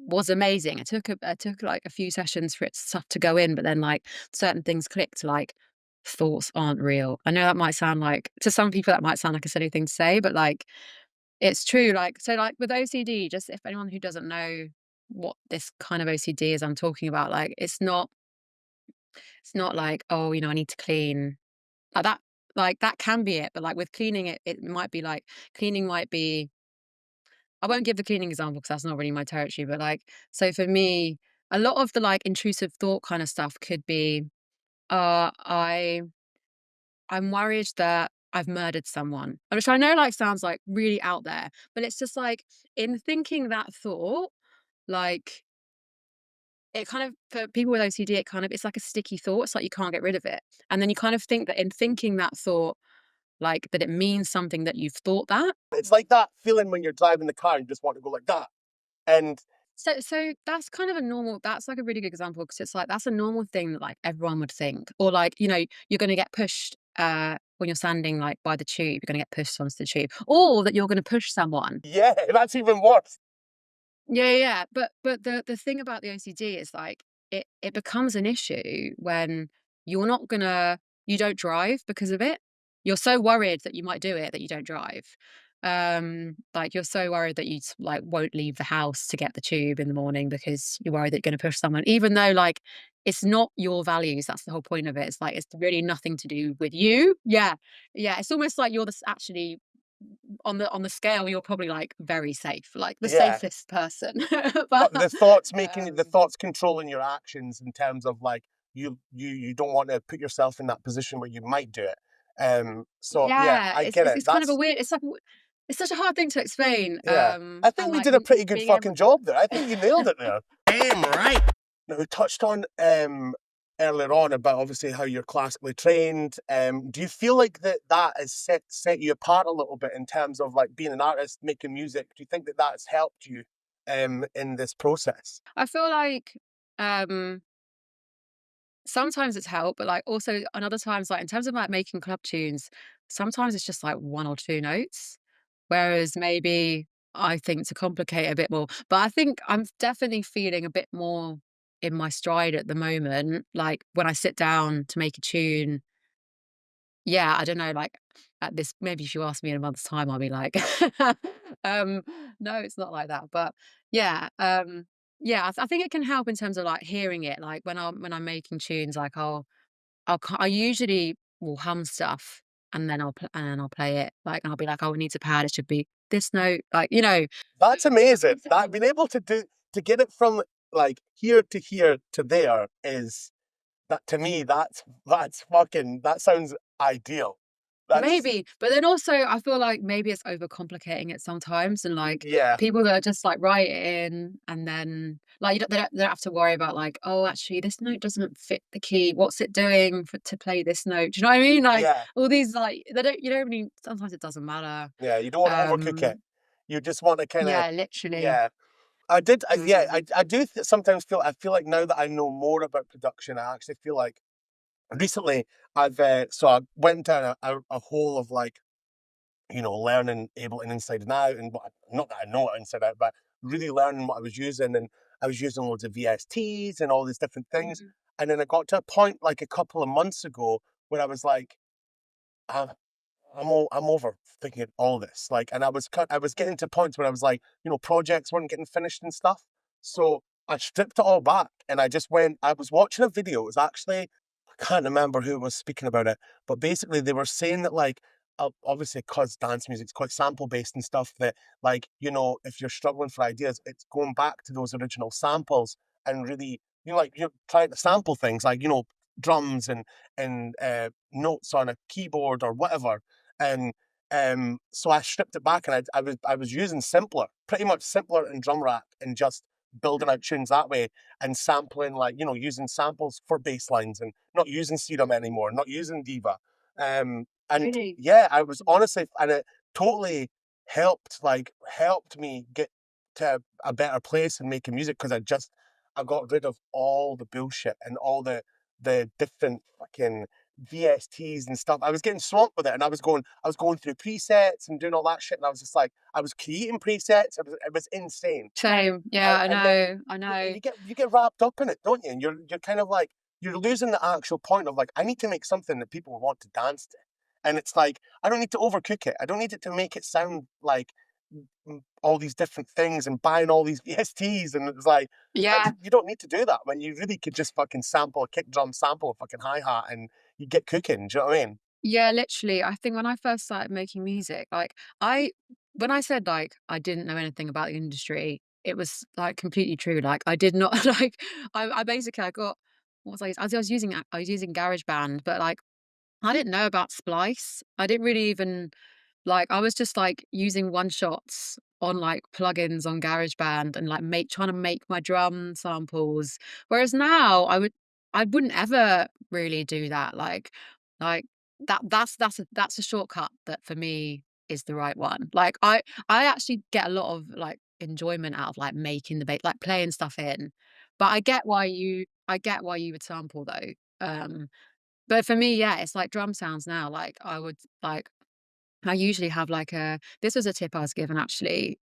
was amazing. It took like a few sessions for it stuff to go in, but then like certain things clicked, like thoughts aren't real. I know that might sound like to some people that might sound like a silly thing to say, but like it's true. Like so like with OCD, just if anyone who doesn't know what this kind of OCD is I'm talking about, like it's not like, oh, I need to clean. Like that can be it, but like with cleaning it might be like cleaning might be I won't give the cleaning example because that's not really my territory, but like so for me, a lot of the like intrusive thought kind of stuff could be, uh, I I'm worried that I've murdered someone. Which I know like sounds like really out there, but it's just like in thinking that thought, like it kind of for people with OCD, it's like a sticky thought. It's like you can't get rid of it. And then you kind of think that in thinking that thought, like, that it means something that you've thought that. It's like that feeling when you're driving the car and you just want to go like that. And So that's kind of a normal that's, like, a really good example because it's, like, that's a normal thing that, like, everyone would think. Or, like, you're gonna get pushed, when you're standing, like, by the tube, you're gonna get pushed onto the tube, or that you're gonna push someone. yeah, that's even worse. Yeah, yeah, yeah, but the thing about the OCD is, like, it becomes an issue when you're not gonna you don't drive because of it. You're so worried that you might do it that you don't drive. Like, you're so worried that like, won't leave the house to get the tube in the morning because you're worried that you're gonna push someone, even though, like, it's not your values, that's the whole point of it. It's like, it's really nothing to do with you. Yeah. Yeah, it's almost like you're actually on the scale, you're probably, like, very safe, like, the Yeah. safest person. But, But the um thoughts controlling your actions in terms of like you don't want to put yourself in that position where you might do it. So yeah, yeah, I it's get it's it. it's kind of a That's weird it's like it's such a hard thing to explain, yeah. I and, think we like, did a pretty good being able fucking job there. I think you nailed it there. Damn right. Now we touched on earlier on about obviously how you're classically trained. Do you feel like that has set you apart a little bit in terms of like being an artist, making music? Do you think that has helped you in this process? I feel like, um sometimes it's helped, but, like, also on other times, like, in terms of, like, making club tunes, sometimes it's just, like, 1 or 2 notes, whereas maybe I think to complicate a bit more, but I think I'm definitely feeling a bit more in my stride at the moment, like, when I sit down to make a tune, yeah, I don't know, like, at this maybe if you ask me in a month's time, I'll be like, um, "No, it's not like that," but yeah, yeah, I think it can help in terms of, like, hearing it, like, when I'm making tunes, like, I usually will hum stuff, and then I'll play it, like, and I'll be like, "Oh, it needs a pad, it should be this note," like, you know. That's amazing. That being able to get it from like here to there is that to me. That's fucking. That sounds ideal. That's Maybe, but then also I feel like maybe it's overcomplicating it sometimes, and, like, yeah, people that are just, like, write it in and then, like, they don't have to worry about, like, "Oh, actually, this note doesn't fit the key. What's it doing for to play this note?" Do you know what I mean? Like, yeah, all these, like, they don't you don't really sometimes it doesn't matter. yeah. You don't want to overcook it. Um, You just want to kind of yeah, literally. yeah. I do sometimes feel. I feel like now that I know more about production, I actually feel like recently I've so I went down a hole of like learning Ableton inside and out, and not that I know it inside out, but really learning what I was using, and I was using loads of VSTs and all these different things, Mhm. and then I got to a point like a couple of months ago where I was like, I'm I'm over thinking all this, like, and I was getting to points where I was like, projects weren't getting finished and stuff, so I stripped it all back, and I just went. I was watching a video. It was actually I can't remember who was speaking about it, but basically they were saying that like obviously because dance music's quite sample based and stuff that like if you're struggling for ideas, it's going back to those original samples and really like you're trying to sample things like drums and notes on a keyboard or whatever, and so I stripped it back and I was using simpler, pretty much simpler in drum rack and just building out tunes that way and sampling like using samples for bass lines and not using Serum anymore, not using Diva. And Really? yeah, I was honestly, and it totally helped me get to a better place in making music because I got rid of all the bullshit and all the different fucking VSTs and stuff. I was getting swamped with it, and I was going through presets and doing all that shit, and I was just like, I was creating presets. It was insane. Same. And, Yeah, I and then know, I know. you get wrapped up in it, don't you? And you're kind of like you're losing the actual point of like I need to make something that people want to dance to, and it's like I don't need to overcook it. I don't need it to make it sound like all these different things and buying all these VSTs, and it's like Yeah. you don't need to do that when you really could just fucking sample a kick drum, sample a fucking hi hat, and you get cooking. Do you know what I mean? Yeah, literally. I think when I first started making music, like when I said like I didn't know anything about the industry, it was like completely true. Like I did not like I basically I got what was I was using GarageBand, but like I didn't know about Splice. I didn't really even like, I was just, like, using one shots on, like, plugins on GarageBand and, like, make trying to make my drum samples. Whereas now, I wouldn't ever really do that, like, that's a shortcut that for me is the right one. Like, I actually get a lot of, like, enjoyment out of, like, making the like, playing stuff in. But I get why you would sample, though. But for me, yeah, it's like drum sounds now, like, I usually have like a this was a tip I was given actually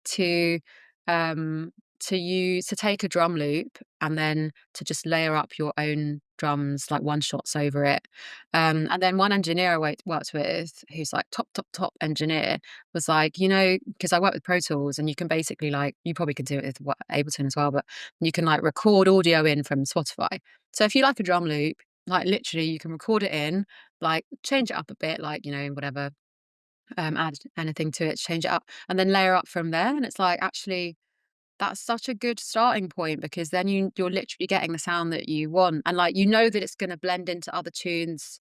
um to take a drum loop and then to just layer up your own drums like one shots over it. And then one engineer I worked with who's like top engineer was like, because I work with Pro Tools and you can basically like you probably could do it with Ableton as well, but you can like record audio in from Spotify. So if you like a drum loop, like literally you can record it in, like change it up a bit, like, whatever, add anything to it, change it up, and then layer up from there. And it's like, actually, that's such a good starting point because then you're literally getting the sound that you want, and like that it's going to blend into other tunes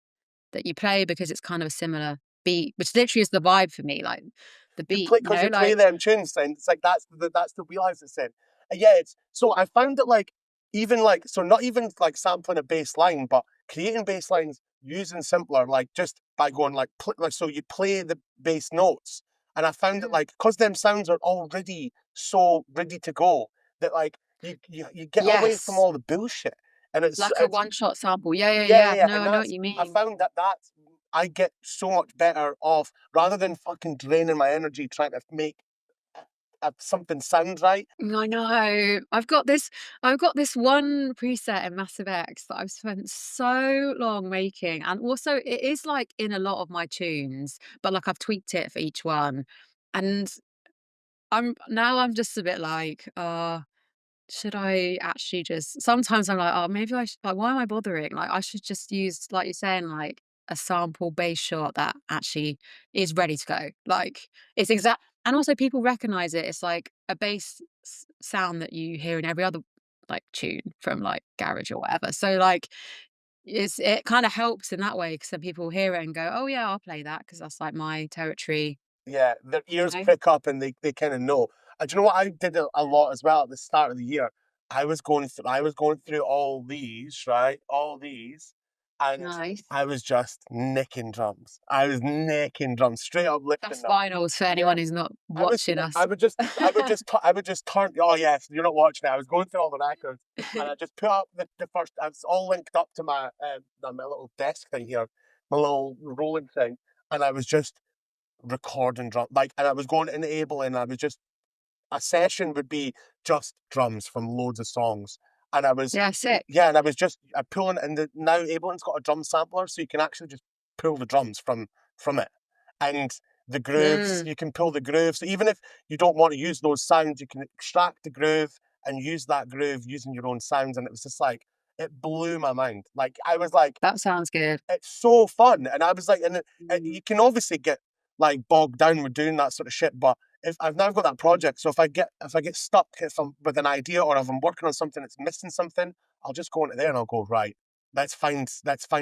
that you play because it's kind of a similar beat, which literally is the vibe for me, like the You beat, play because you play like them tunes, and it's like that's the wheelhouse it's in. And yeah, it's so I found that like even like so not even like sampling a bass line, but creating bass lines using simpler like just by going like, like so you play the bass notes, and I found that Mm. like because them sounds are already so ready to go that like you get away from Yes. all the bullshit. and Like a it's one-shot sample. Yeah, yeah, yeah, yeah, yeah. yeah, No, and I know what that's you I mean. found that I get so much better off rather than fucking draining my energy trying to make something sound right. I know. I've got this one preset in Massive X that I've spent so long making, and also it is, like, in a lot of my tunes, but, like, I've tweaked it for each one, and I'm just a bit like, should I actually just sometimes I'm like, "Oh, maybe I should like, why am I bothering?" Like, I should just use, like you're saying, like, a sample bass shot that actually is ready to go. Like, it's exact and also people recognize it. It's like a bass sound that you hear in every other, like, tune from, like, garage or whatever. So, like, it kinda helps in that way because then people hear it and go, "Oh, yeah, I'll play that because that's, like, my territory," Yeah, their you ears know? pick up and they kind of know. Do you know what I did a lot as well at the start of the year? I was going through all these, right? All these, and Nice. I was just nicking drums. I was nicking drums, straight up lifting That's them. finals for Yeah, anyone who's not watching us. I would just turn. Oh yes, you're not watching it. I was going through all the records, and I just put up the first. I was all linked up to my little desk thing here, my little rolling thing, and I was just recording drum like, and I was going into Ableton, and I was just a session would be just drums from loads of songs, and I was Yeah, sick. yeah, and I was just pulling, and now Ableton's got a drum sampler, so you can actually just pull the drums from it, and the grooves Mm. you can pull the grooves. So even if you don't want to use those sounds, you can extract the groove and use that groove using your own sounds, and it was just like it blew my mind. Like I was like, That sounds good. it's so fun. And I was like, and Mm. you can obviously get like bogged down with doing that sort of shit. But if I've now got that project, so if I get stuck if I'm with an idea or if I'm working on something that's missing something, I'll just go into there and I'll go right. Let's find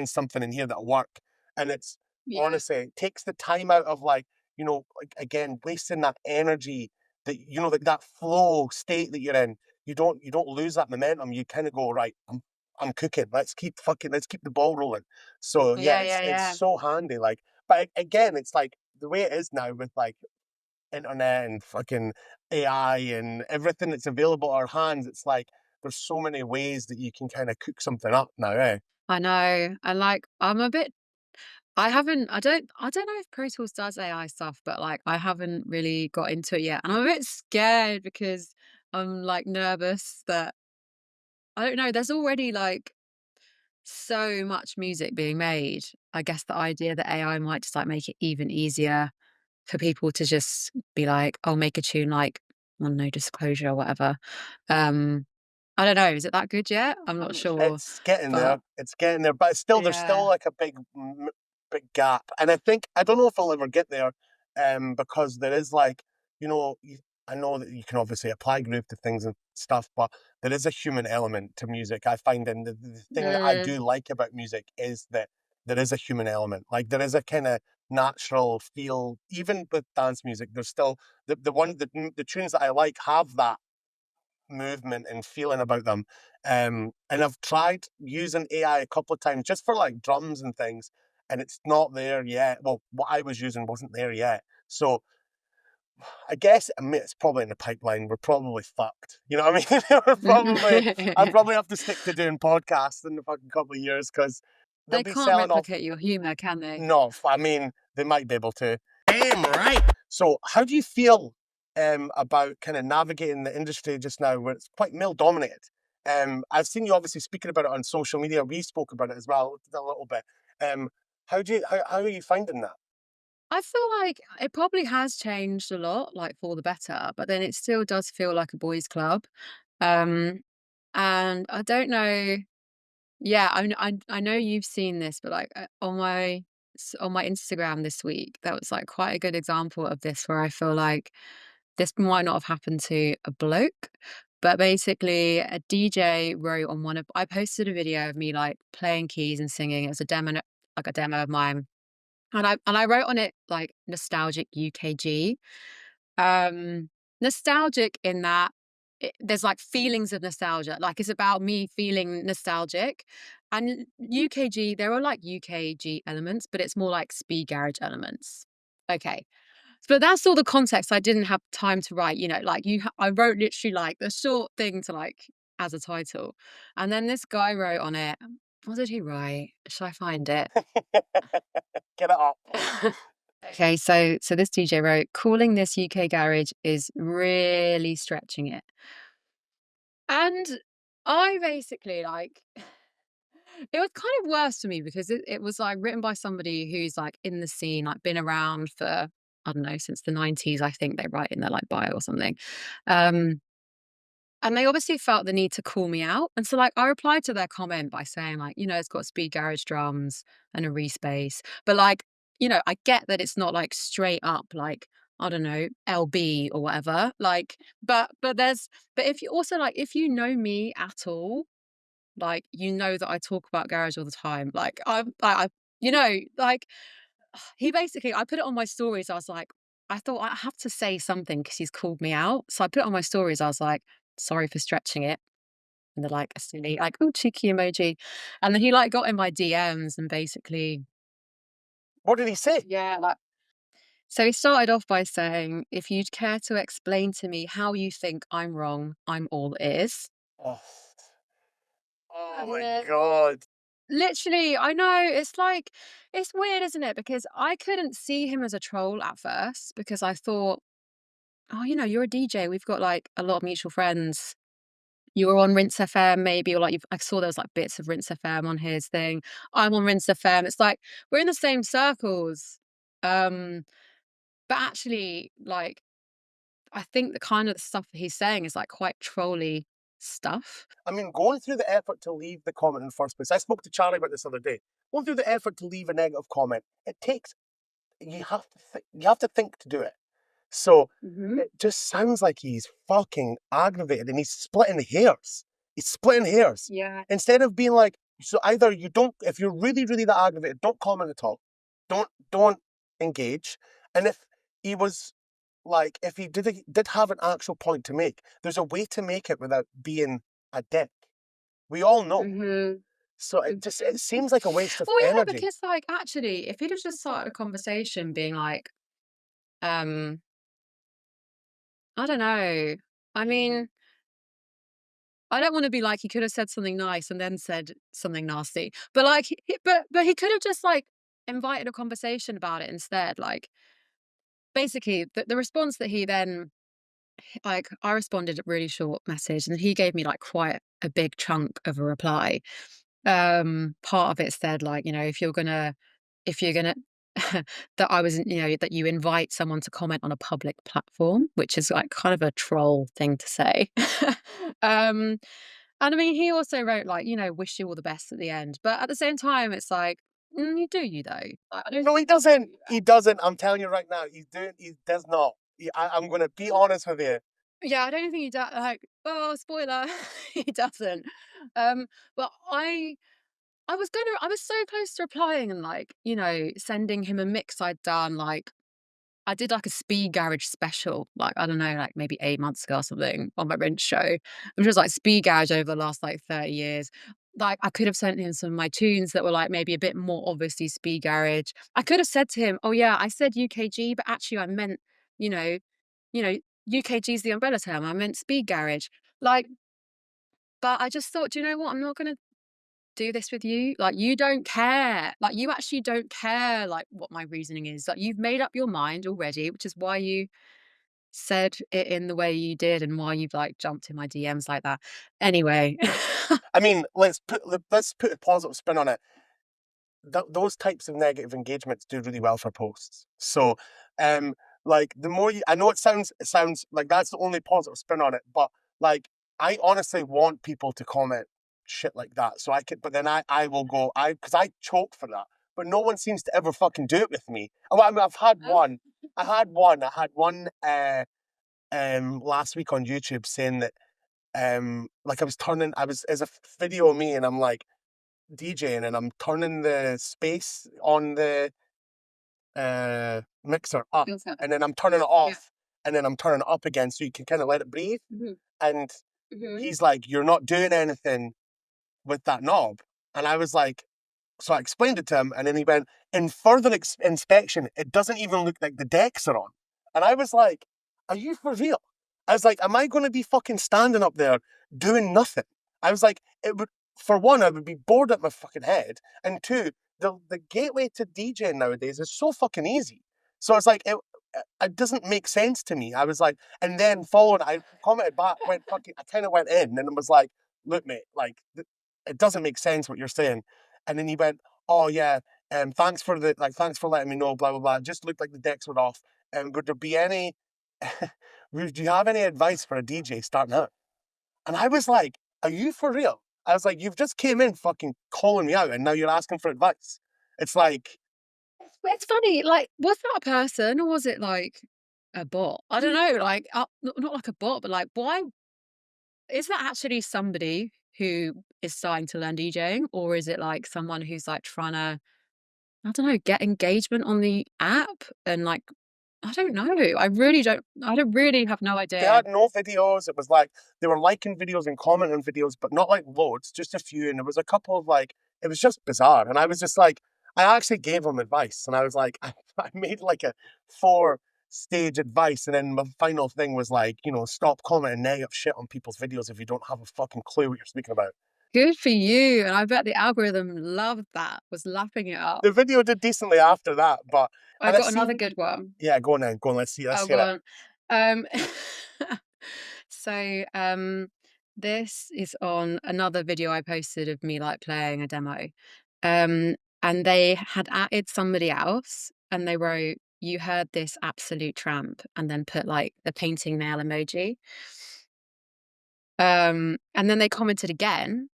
something in here that'll work. And it's Yeah. honestly it takes the time out of like like again wasting that energy that like that flow state that you're in. You don't lose that momentum. You kind of go right. I'm cooking. Let's keep the ball rolling. So yeah, Yeah, yeah, it's yeah. so handy. Like, but again, it's like the way it is now with like internet and fucking AI and everything that's available at our hands. It's like there's so many ways that you can kind of cook something up now, eh? I know. And like I don't know if Pro Tools does AI stuff, but like I haven't really got into it yet. And I'm a bit scared because I'm like nervous that I don't know, there's already like so much music being made. I guess the idea that AI might just like make it even easier for people to just be like, "I'll make a tune like on No Disclosure or whatever." Um, I don't know, is it that good yet? I'm not sure, It's getting but there. It's getting there, but it's still there's still yeah. like a big gap, and I don't know if I'll ever get there, because there is like I know that you can obviously apply groove to things and stuff, but there is a human element to music. I find, and the thing that I Mm, do like about music is that there is a human element. Like there is a kind of natural feel, even with dance music. There's still the tunes that I like have that movement and feeling about them. And I've tried using AI a couple of times just for like drums and things, and it's not there yet. Well, what I was using wasn't there yet. So I guess it's probably in the pipeline. We're probably fucked. You know what I mean? I probably have to stick to doing podcasts in a fucking couple of years because they'll They be can't selling off. replicate your humor, can they? No, I mean they might be able to. Damn right. So, how do you feel about kind of navigating the industry just now, where it's quite male dominated? I've seen you obviously speaking about it on social media. We spoke about it as well a little bit. Um, how are you finding that? I feel like it probably has changed a lot, like for the better, but then it still does feel like a boys' club. Um, and I don't know. Yeah, I know you've seen this, but like on my Instagram this week, that was like quite a good example of this, where I feel like this might not have happened to a bloke, but basically a DJ wrote on one of I posted a video of me like playing keys and singing. It was like a demo of mine, and I wrote on it like nostalgic UKG. Nostalgic in that there's like feelings of nostalgia. Like it's about me feeling nostalgic. And UKG, there are like UKG elements, but it's more like speed garage elements. Okay. But that's all the context I didn't have time to write, like I wrote literally like the short thing to like as a title. And then this guy wrote on it, what did he write? Shall I find it? Get it up. Okay, so this DJ wrote, calling this UK garage is really stretching it. And I basically like it was kind of worse for me because it was like written by somebody who's like in the scene, like been around for, I don't know, since the 90s, I think they write in their like bio or something. Um, and they obviously felt the need to call me out. And so like I replied to their comment by saying, like, it's got speed garage drums and a respace. But like, I get that it's not like straight up like, I don't know, LB or whatever. Like, but if you also like if you know me at all, like, that I talk about garage all the time. Like, like, he basically I put it on my stories. I was like, I thought I have to say something because he's called me out. So I put it on my stories. I was like, sorry for stretching it. And they're like, a silly, like, oh, cheeky emoji. And then he like got in my DMs and basically, What did he say? yeah, like, so he started off by saying, if you'd care to explain to me how you think I'm wrong, I'm all ears. Oh, oh And my then God. literally, I know, it's like it's weird, isn't it? Because I couldn't see him as a troll at first because I thought, "Oh, you're a DJ. We've got, like, a lot of mutual friends. You were on Rinse FM maybe, or, like, I saw there was, like, bits of Rinse FM on his thing. I'm on Rinse FM." It's like, we're in the same circles. Um, but actually, like, I think the kind of stuff that he's saying is, like, quite trolly stuff. I mean, going through the effort to leave the comment in the first place. I spoke to Charlie about this the other day. Going through the effort to leave a negative comment, it takes you have to think to do it. So Mhm. it just sounds like he's fucking aggravated and he's splitting hairs. He's splitting hairs. Yeah. Instead of being like, so either you don't, if you're really, really that aggravated, don't comment at all. Don't engage. And if he was like, if he did have an actual point to make, there's a way to make it without being a dick. We all know. Mhm. So it seems like a waste of Well, yeah, energy. because, like, actually, if he'd have just started a conversation being like, um, I don't know. I mean, I don't wanna be like, he could have said something nice and then said something nasty, but, like, but he could have just, like, invited a conversation about it instead, like, basically, the response that he then like, I responded a really short message, and he gave me, like, quite a big chunk of a reply. Part of it said, like, if you're gonna that I was that you invite someone to comment on a public platform, which is, like, kind of a troll thing to say. Um, and I mean, he also wrote, like, "Wish you all the best at the end," but at the same time, it's like, you do you, though. Like, I don't No, think he you have to doesn't. do that. He doesn't. I'm telling you right now, he does not. I'm going to be honest with you. Yeah, I don't think he does. Like, oh, spoiler, he doesn't. Um, but I was so close to replying and, like, sending him a mix I'd done, like, I did, like, a speed garage special, like, I don't know, like, maybe 8 months ago or something on my Rinse show, which was, like, speed garage over the last, like, 30 years. Like, I could have sent him some of my tunes that were, like, maybe a bit more obviously speed garage. I could have said to him, "Oh, yeah, I said UKG, but actually I meant, you know you know, UKG is the umbrella term, I meant speed garage." Like, but I just thought, "Do you know what? I'm not gonna do this with you. Like, you don't care. Like, you actually don't care, like, what my reasoning is. Like, you've made up your mind already, which is why you said it in the way you did and why you've, like, jumped in my DMs like that." Anyway. I mean, let's put a positive spin on it. Those types of negative engagements do really well for posts. So, um, like the more I know it sounds like that's the only positive spin on it, but like I honestly want people to comment shit like that. So I could, but then I will go because I choke for that. But no one seems to ever fucking do it with me. Oh, I mean, I've had Oh. one. I had one last week on YouTube saying that like I was as a video of me and I'm like DJing and I'm turning the space on the mixer up Feels good. and then I'm turning it Yeah. off and then I'm turning it up again so you can kind of let it breathe. Mhm. And Mhm. he's like, "You're not doing anything with that knob." And I was like, so I explained it to him and then he went, "In further inspection, it doesn't even look like the decks are on." And I was like, "Are you for real?" I was like, am I going to be fucking standing up there doing nothing? I was like, it would, for one, I would be bored at my fucking head. And two, the gateway to DJing nowadays is so fucking easy. So it's like, it doesn't make sense to me. I was like, and then followed, I commented back, went fucking, I kind of went in and was like, look, mate, like, it doesn't make sense what you're saying. And then he went, oh yeah, thanks for thanks for letting me know, blah, blah, blah. It just looked like the decks were off. Would there be any, do you have any advice for a DJ starting out? And I was like, are you for real? I was like, you've just came in fucking calling me out and now you're asking for advice. It's like, It's funny, like, was that a person or was it like a bot? I don't know, like, not like a bot, but like, why is that actually somebody who is starting to learn DJing, or is it like someone who's like trying to, I don't know, get engagement on the app and like, I don't know. I don't really have no they idea. had no videos. It was like they were liking videos and commenting videos, but not like loads, just a few. And there was a couple of like, it was just bizarre. And I was just like, I actually gave them advice. And I was like, I made like a 4-stage advice. And then my final thing was like, stop commenting negative shit on people's videos if you don't have a fucking clue what you're speaking about. Good for you, and I bet the algorithm loved that, was lapping it up. The video did decently after that, but, I and I got another seen, good one. yeah, go on then, go on, let's Oh, hear go it. on. Um, so, this is on another video I posted of me, like, playing a demo. Um, and they had added somebody else, and they wrote, "You heard this absolute tramp," and then put, like, the painting nail emoji. And then they commented again,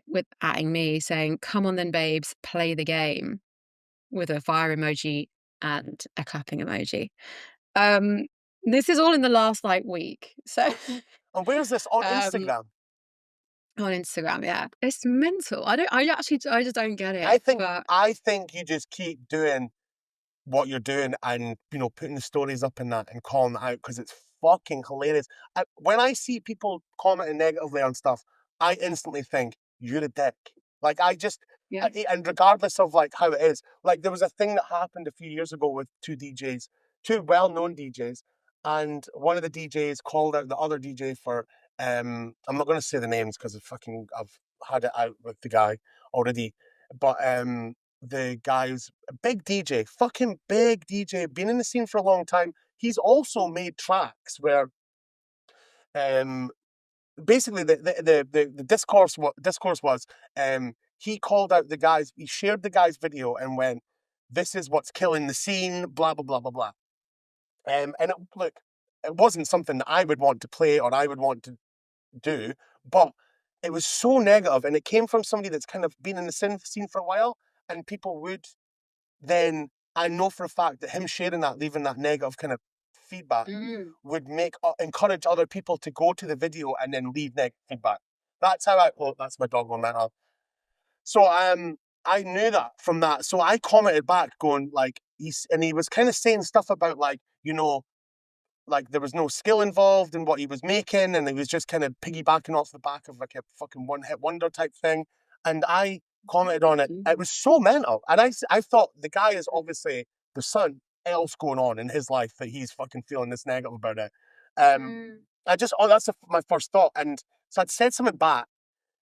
with adding me, saying, "Come on then, babes, play the game," with a fire emoji and a clapping emoji. Um, this is all in the last, like, week. So, And where's this on um, Instagram? on Instagram, yeah. It's mental. I just don't get I it, think but I think you just keep doing what you're doing and putting the stories up and that and calling it out because it's fucking hilarious. When I see people commenting negatively on stuff, I instantly think you're a dick. Like I just yeah. and regardless of like how it is, like there was a thing that happened a few years ago with two DJs, two well-known DJs, and one of the DJs called out the other DJ for I'm not going to say the names because I've had it out with the guy already, but the guy's a big DJ, fucking big DJ, been in the scene for a long time. He's also made tracks where um basically the discourse was he called out the guys, he shared the guy's video and went, this is what's killing the scene, blah blah blah blah blah. And look, it wasn't something that I would want to play or I would want to do, but it was so negative and it came from somebody that's kind of been in the scene for a while, and people would then, I know for a fact that him sharing that, leaving that negative kind of feedback Mm. would encourage other people to go to the video and then leave negative feedback. That's how I, oh, that's my dog on that. So I knew that from that. So I commented back going like, he was kind of saying stuff about like, like there was no skill involved in what he was making, and he was just kind of piggybacking off the back of like a fucking one-hit wonder type thing. And I commented on it. It Mm. was so mental, and I thought the guy is obviously there's something else going on in his life that he's fucking feeling this negative about it. Um, Mm. that's my first thought, and so I'd said something back,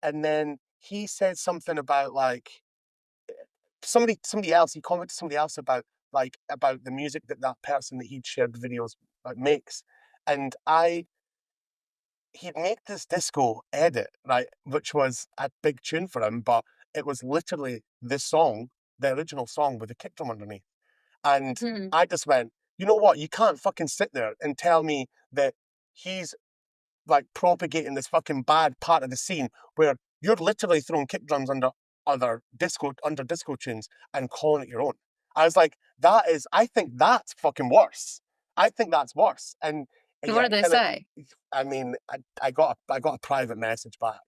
and then he said something about like somebody else. He commented to somebody else about the music that person that he'd shared the videos makes, and he'd make this disco edit, right, which was a big tune for him, but it was literally this song, the original song with the kick drum underneath. And Mhm. I just went, you know what? You can't fucking sit there and tell me that he's like propagating this fucking bad part of the scene where you're literally throwing kick drums under disco tunes and calling it your own. I was like, I think that's fucking worse. I think that's worse. And So what yeah, did they kind of, say? I mean, I got a private message back.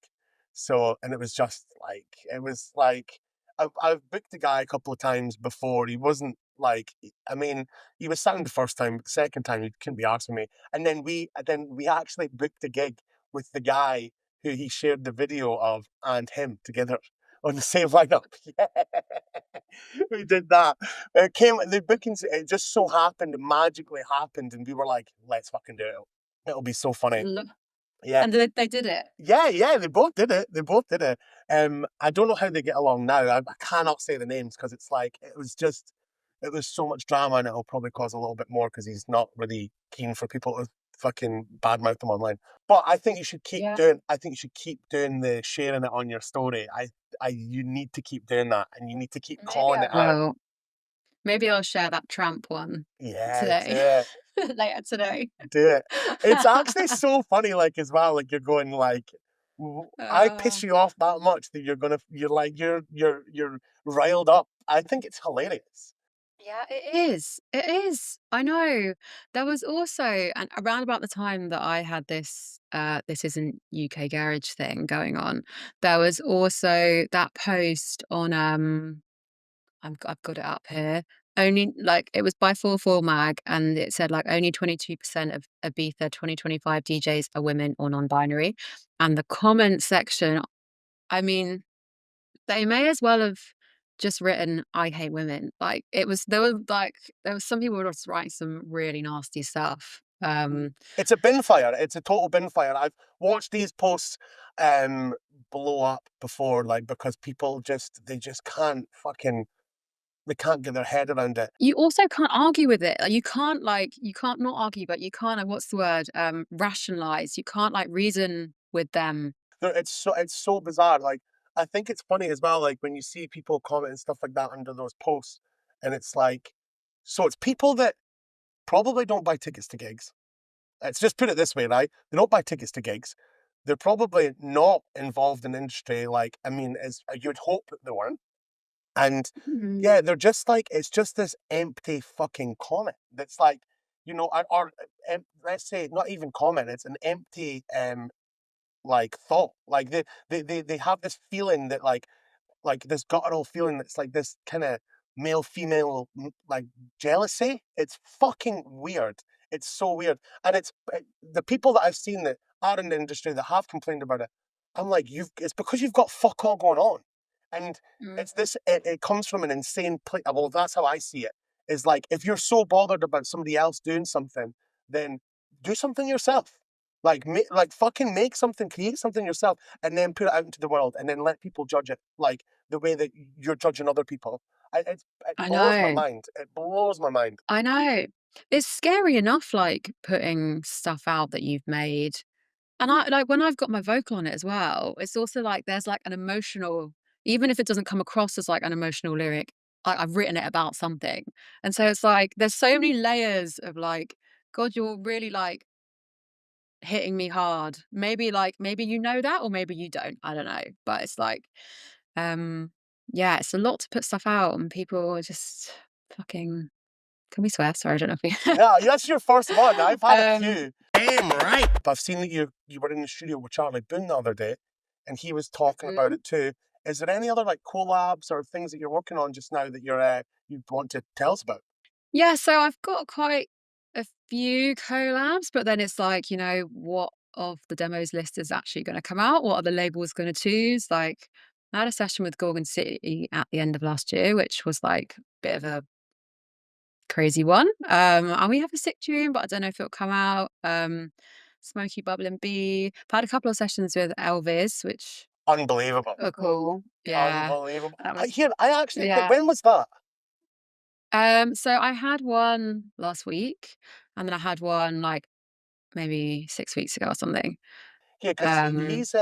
So, and it was like, I've booked the guy a couple of times before. He wasn't like, I mean, he was sound the first time, but the second time he couldn't be arsed with me. And then we actually booked a gig with the guy who he shared the video of and him together on the same lineup. Yeah. We did that. It came, the bookings, it just so happened, it magically happened, and we were like, let's fucking do it. It'll be so funny. Lo Yeah. and they did it. Yeah, yeah, they both did it. They both did it. I don't know how they get along now. I cannot say the names because it's like it was just it was so much drama, and it'll probably cause a little bit more because he's not really keen for people to fucking badmouth him online. But I think you should keep Yeah. doing. I think you should keep doing the sharing it on your story. You need to keep doing that, and you need to keep Maybe calling I it out. will. Maybe I'll share that tramp one Yeah, do today. it. Later today. Do it. It's actually so funny, like, as well, like, you're going, like, I Uh, piss you off that much that you're riled up. I think it's hilarious. yeah, it is. It is. I know. There was also and around about the time that I had this isn't UK garage thing going on, there was also that post on I've got it up here. Only like it was by 44 Mag and it said like only 22% of Ibiza 2025 DJs are women or non-binary. And the comment section, I mean, they may as well have just written I hate women. Like it was there was some people were just writing some really nasty stuff. It's a bin fire. It's a total bin fire. I've watched these posts um blow up before, like, because people they just can't fucking they can't get their head around it. You also can't argue with it. You can't not argue, but you can't what's the word? Rationalize. You can't like reason with them. It's so bizarre. Like, I think it's funny as well, like when you see people comment and stuff like that under those posts, and it's like, so it's people that probably don't buy tickets to gigs. Let's just put it this way, right? They don't buy tickets to gigs. They're probably not involved in industry. Like, I mean, as you'd hope that they weren't. And Mm. yeah, they're just like, it's just this empty fucking comment. That's like, let's say not even comment. It's an empty like thought. Like they have this feeling that like this guttural feeling that's like this kind of male female like jealousy. It's fucking weird. It's so weird, and the people that I've seen that are in the industry that have complained about it. I'm like, it's because you've got fuck all going on, and Mm. it comes from an insane place. Well, that's how I see it. Is like if you're so bothered about somebody else doing something, then do something yourself. Like fucking make something, create something yourself, and then put it out into the world, and then let people judge it. Like the way that you're judging other people. It I blows my know. mind. It blows my mind. I know. It's scary enough, like, putting stuff out that you've made. And I like, when I've got my vocal on it as well, it's also like there's, like, an emotional even if it doesn't come across as, like, an emotional lyric, I've written it about something. And so it's like, there's so many layers of, like, God, you're really, like, hitting me hard. Maybe you know that or maybe you don't, I don't know. But it's like, um, yeah, it's a lot to put stuff out and people are just fucking can we swear? Sorry, I don't know if we Yeah, that's your first one. I've had a Um, few. Damn right. But I've seen that you were in the studio with Charlie Boone the other day, and he was talking about mhm. it too. Is there any other like collabs or things that you're working on just now that you want to tell us about? Yeah, so I've got quite a few collabs, but then it's like, what of the demos list is actually gonna come out? What are the labels gonna choose? Like, I had a session with Gorgon City at the end of last year, which was like a bit of a crazy one. And we have a sick tune, but I don't know if it'll come out. Smoky Bubble and Bee. I've had a couple of sessions with Elvis, which Unbelievable. are cool. Yeah. Unbelievable. That was I actually think, yeah. when was that? So I had one last week, and then I had one like maybe 6 weeks ago or something. Yeah, because Um, he's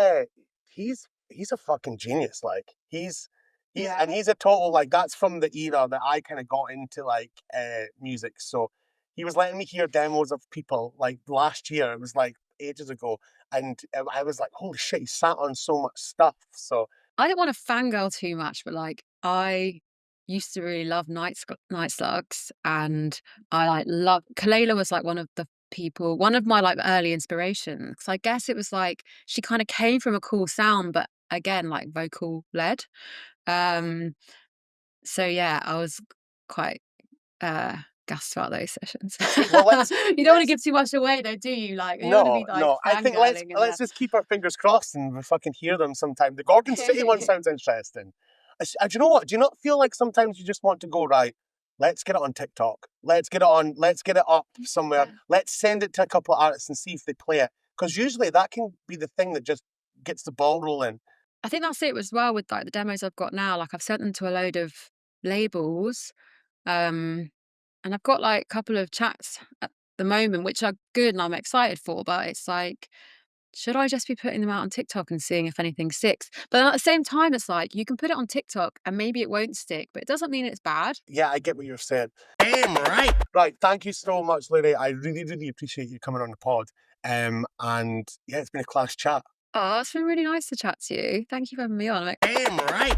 a fucking genius. Like yeah. he's a total, like, that's from the era that I kind of got into like music. So he was letting me hear demos of people like last year. It was like ages ago, and I was like, holy shit, he sat on so much stuff. So I didn't want to fangirl too much, but like I used to really love Night Slugs, and I like love Kalela was like one of my like early inspirations. 'Cause I guess it was like she kind of came from a cool sound, but again like vocal led. Um, so yeah, I was quite gassed about those sessions. well, You don't want to let's give too much away though, do you? Like you don't want to no, be like no. I think fangirling and let's just keep our fingers crossed and we fucking hear them sometime. The Gorgon City one then sounds interesting. Do you know what? Do you not feel like sometimes you just want to go, right? Let's get it on TikTok. Let's get it on. Let's get it up somewhere. Yeah. Let's send it to a couple of artists and see if they play it. Because usually that can be the thing that just gets the ball rolling. I think that's it as well with, like, the demos I've got now, like, I've sent them to a load of labels, um, and I've got, like, a couple of chats at the moment, which are good and I'm excited for, but it's like, should I just be putting them out on TikTok and seeing if anything sticks? But at the same time, it's like, you can put it on TikTok and maybe it won't stick, but it doesn't mean it's bad. Yeah, I get what you're saying. Damn right. Right. Thank you so much, Lu.Re. I really, really appreciate you coming on the pod. And yeah, it's been a class chat. Oh, it's been really nice to chat to you. Thank you for having me on. Damn right.